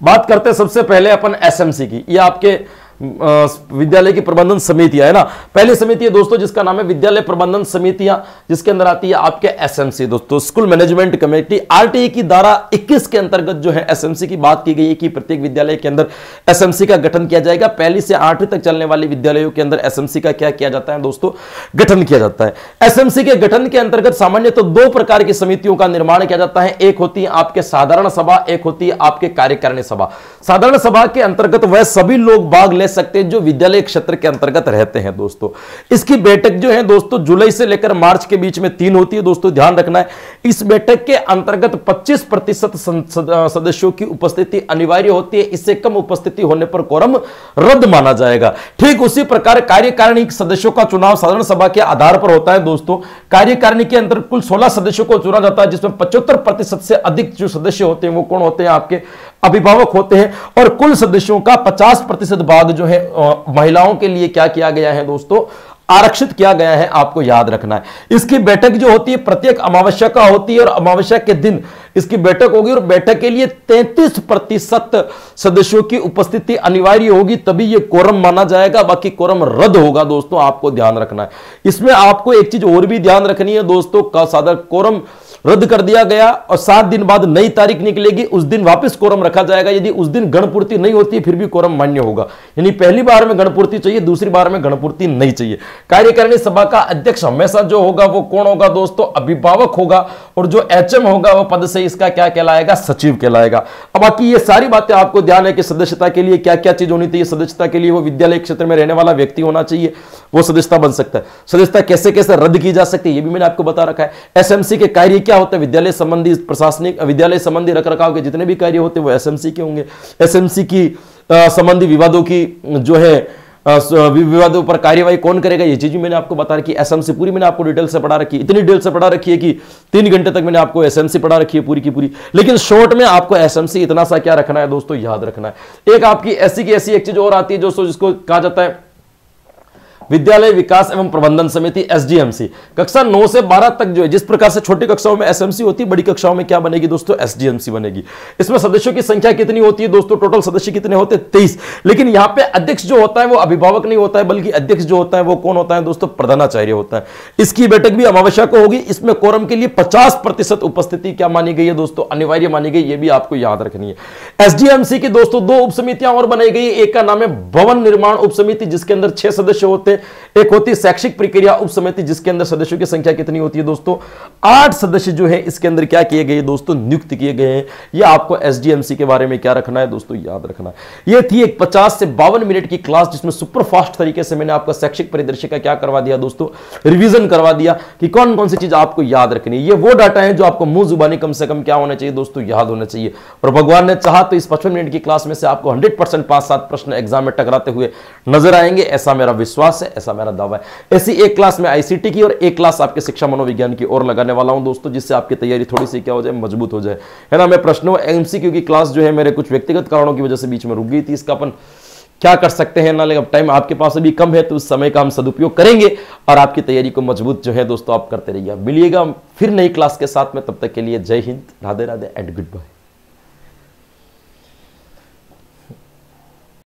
बात करते हैं सबसे पहले अपन एसएमसी की। ये आपके विद्यालय की प्रबंधन समितियां है ना। पहली समिति है दोस्तों जिसका नाम है विद्यालय प्रबंधन समितियां, जिसके अंदर आती है आपके एसएमसी दोस्तों, स्कूल मैनेजमेंट कमेटी। आरटीई की धारा 21 के अंतर्गत जो है एसएमसी की बात की गई है कि प्रत्येक विद्यालय के अंदर एसएमसी का गठन किया जाएगा। पहली से 8वीं तक चलने वाले विद्यालयों के अंदर एसएमसी का क्या किया जाता है दोस्तों, गठन किया जाता है। एसएमसी के गठन के अंतर्गत सामान्यतः 2 प्रकार की समितियों का निर्माण किया जाता है। एक होती है आपके साधारण सभा, एक होती है आपके कार्यकारिणी सभा। साधारण सभा के अंतर्गत वह सभी लोग भाग ले सकते हैं जो विद्यालय क्षेत्र के अंतर्गत रहते हैं दोस्तों। इसकी बैठक जो है दोस्तों जुलाई से लेकर मार्च के बीच में 3 होती है दोस्तों, ध्यान रखना है। इस बैठक के अंतर्गत 25% सदस्यों की उपस्थिति अनिवार्य होती है। इससे कम उपस्थिति होने पर कोरम रद्द माना जाएगा। ठीक उसी प्रकार कार्यकारिणी सदस्यों का चुनाव साधारण सभा के आधार पर होता है दोस्तों। कार्यकारिणी के अंदर कुल 16 सदस्यों को चुना जाता है, जिसमें 75% से अधिक जो सदस्य होते हैं वो कौन होते हैं, आपके अभिभावक होते हैं। और कुल सदस्यों का 50% भाग जो है महिलाओं के लिए क्या किया गया है दोस्तों, आरक्षित किया गया है, आपको याद रखना है। इसकी बैठक जो होती है प्रत्येक अमावस्या का होती है और अमावस्या के दिन इसकी बैठक होगी और बैठक के लिए 33% सदस्यों की उपस्थिति अनिवार्य होगी, तभी यह कोरम माना जाएगा। बाकी कोरम रद्द होगा दोस्तों, आपको ध्यान रखना है। इसमें आपको एक चीज और भी ध्यान रखनी है दोस्तों, का साधारण कोरम रद्द कर दिया गया और 7 दिन बाद नई तारीख निकलेगी, उस दिन वापस कोरम रखा जाएगा। यदि उस दिन गणपूर्ति नहीं होती फिर भी कोरम मान्य होगा। यानी पहली बार में गणपूर्ति चाहिए, दूसरी बार में गणपूर्ति नहीं चाहिए। कार्यकारिणी सभा का अध्यक्ष हमेशा जो होगा वो कौन होगा दोस्तों, अभिभावक होगा। और जो एचएम होगा वो पद से इसका क्या कहलाएगा, सचिव कहलाएगा। अब बाकी ये सारी बातें आपको ध्यान है कि सदस्यता के लिए क्या क्या चीज होनी चाहिए। सदस्यता के लिए वो विद्यालय क्षेत्र में रहने वाला व्यक्ति होना चाहिए, वो सदस्यता बन सकता है। सदस्यता कैसे कैसे रद्द की जा सकती है ये भी मैंने आपको बता रखा है। एसएमसी के कार्य क्या होते हैं, विद्यालय संबंधी प्रशासनिक विद्यालय संबंधी रखरखाव के जितने भी कार्य होते हैं वो एसएमसी के होंगे। एसएमसी की संबंधी विवादों की जो है विवादों पर कार्यवाही कौन करेगा, ये चीज भी मैंने आपको बता रखी है। एसएमसी पूरी मैंने आपको डिटेल से पढ़ा रखी है, इतनी डिटेल से पढ़ा रखी है कि 3 घंटे तक मैंने आपको एसएमसी पढ़ा रखी है पूरी की पूरी। लेकिन शॉर्ट में आपको एसएमसी इतना सा क्या रखना है दोस्तों, याद रखना है। एक आपकी ऐसी की ऐसी एक चीज और आती है दोस्तों जिसको कहा जाता है विद्यालय विकास एवं प्रबंधन समिति, एसडीएमसी। कक्षा 9 से 12 तक जो है, जिस प्रकार से छोटी कक्षाओं में एसएमसी होती है, बड़ी कक्षाओं में क्या बनेगी दोस्तों, एसडीएमसी बनेगी। इसमें सदस्यों की संख्या कितनी होती है दोस्तों, टोटल सदस्य कितने होते हैं, 23। लेकिन यहां पे अध्यक्ष जो होता है वो अभिभावक नहीं होता है, बल्कि अध्यक्ष जो होता है वो कौन होता है दोस्तों, प्रधानाचार्य होता है। इसकी बैठक भी अमावस्या को होगी। इसमें कोरम के लिए 50% उपस्थिति क्या मानी गई है दोस्तों, अनिवार्य मानी गई, ये भी आपको याद रखनी है। एसडीएमसी की दोस्तों 2 उप समितियां और बनाई गई। एक का नाम है भवन निर्माण उप समिति, जिसके अंदर 6 सदस्य होते हैं। एक होती है शैक्षिक प्रक्रिया उप समिति, जिसके अंदर सदस्यों की संख्या कितनी होती है दोस्तों, 8 सदस्य जो है इसके अंदर क्या किए गए दोस्तों, नियुक्त किए गए हैं। ये आपको एसडीएमसी के बारे में क्या रखना है दोस्तों, याद रखना। ये थी एक 50 से 52 मिनट की क्लास, जिसमें सुपर फास्ट तरीके से मैंने आपका शैक्षिक परिदृश्य का क्या करवा दिया दोस्तों, रिवीजन करवा दिया कि कौन कौन सी चीज आपको याद रखनी है। ये वो डाटा है जो आपको मुंह जुबानी कम से कम क्या होना चाहिए दोस्तों, याद होना चाहिए। और भगवान ने चाहा तो इस 55 मिनट की क्लास में से आपको 100% 5-7 प्रश्न एग्जाम में टकराते हुए नजर आएंगे, ऐसा मेरा विश्वास है, ऐसा मेरा दावा है। ऐसी एक क्लास में आईसीटी की और एक क्लास आपके शिक्षा मनोविज्ञान की और लगाने वाला हूं दोस्तों, जिससे आपकी तैयारी थोड़ी सी क्या हो जाए, मजबूत हो जाए, है ना। मैं प्रश्नों एमसीक्यू की क्लास जो है मेरे कुछ व्यक्तिगत कारणों की वजह से बीच में रुक गई थी, इसका अपन क्या कर सकते हैं ना, लेकिन अब टाइम आपके पास अभी कम है तो उस समय का हम सदुपयोग करेंगे और आपकी तैयारी को मजबूत जो है दोस्तों आप करते रहिए। मिलिएगा फिर नई क्लास के साथ में, तब तक के लिए Jai Hind, Radhe Radhe and good bye.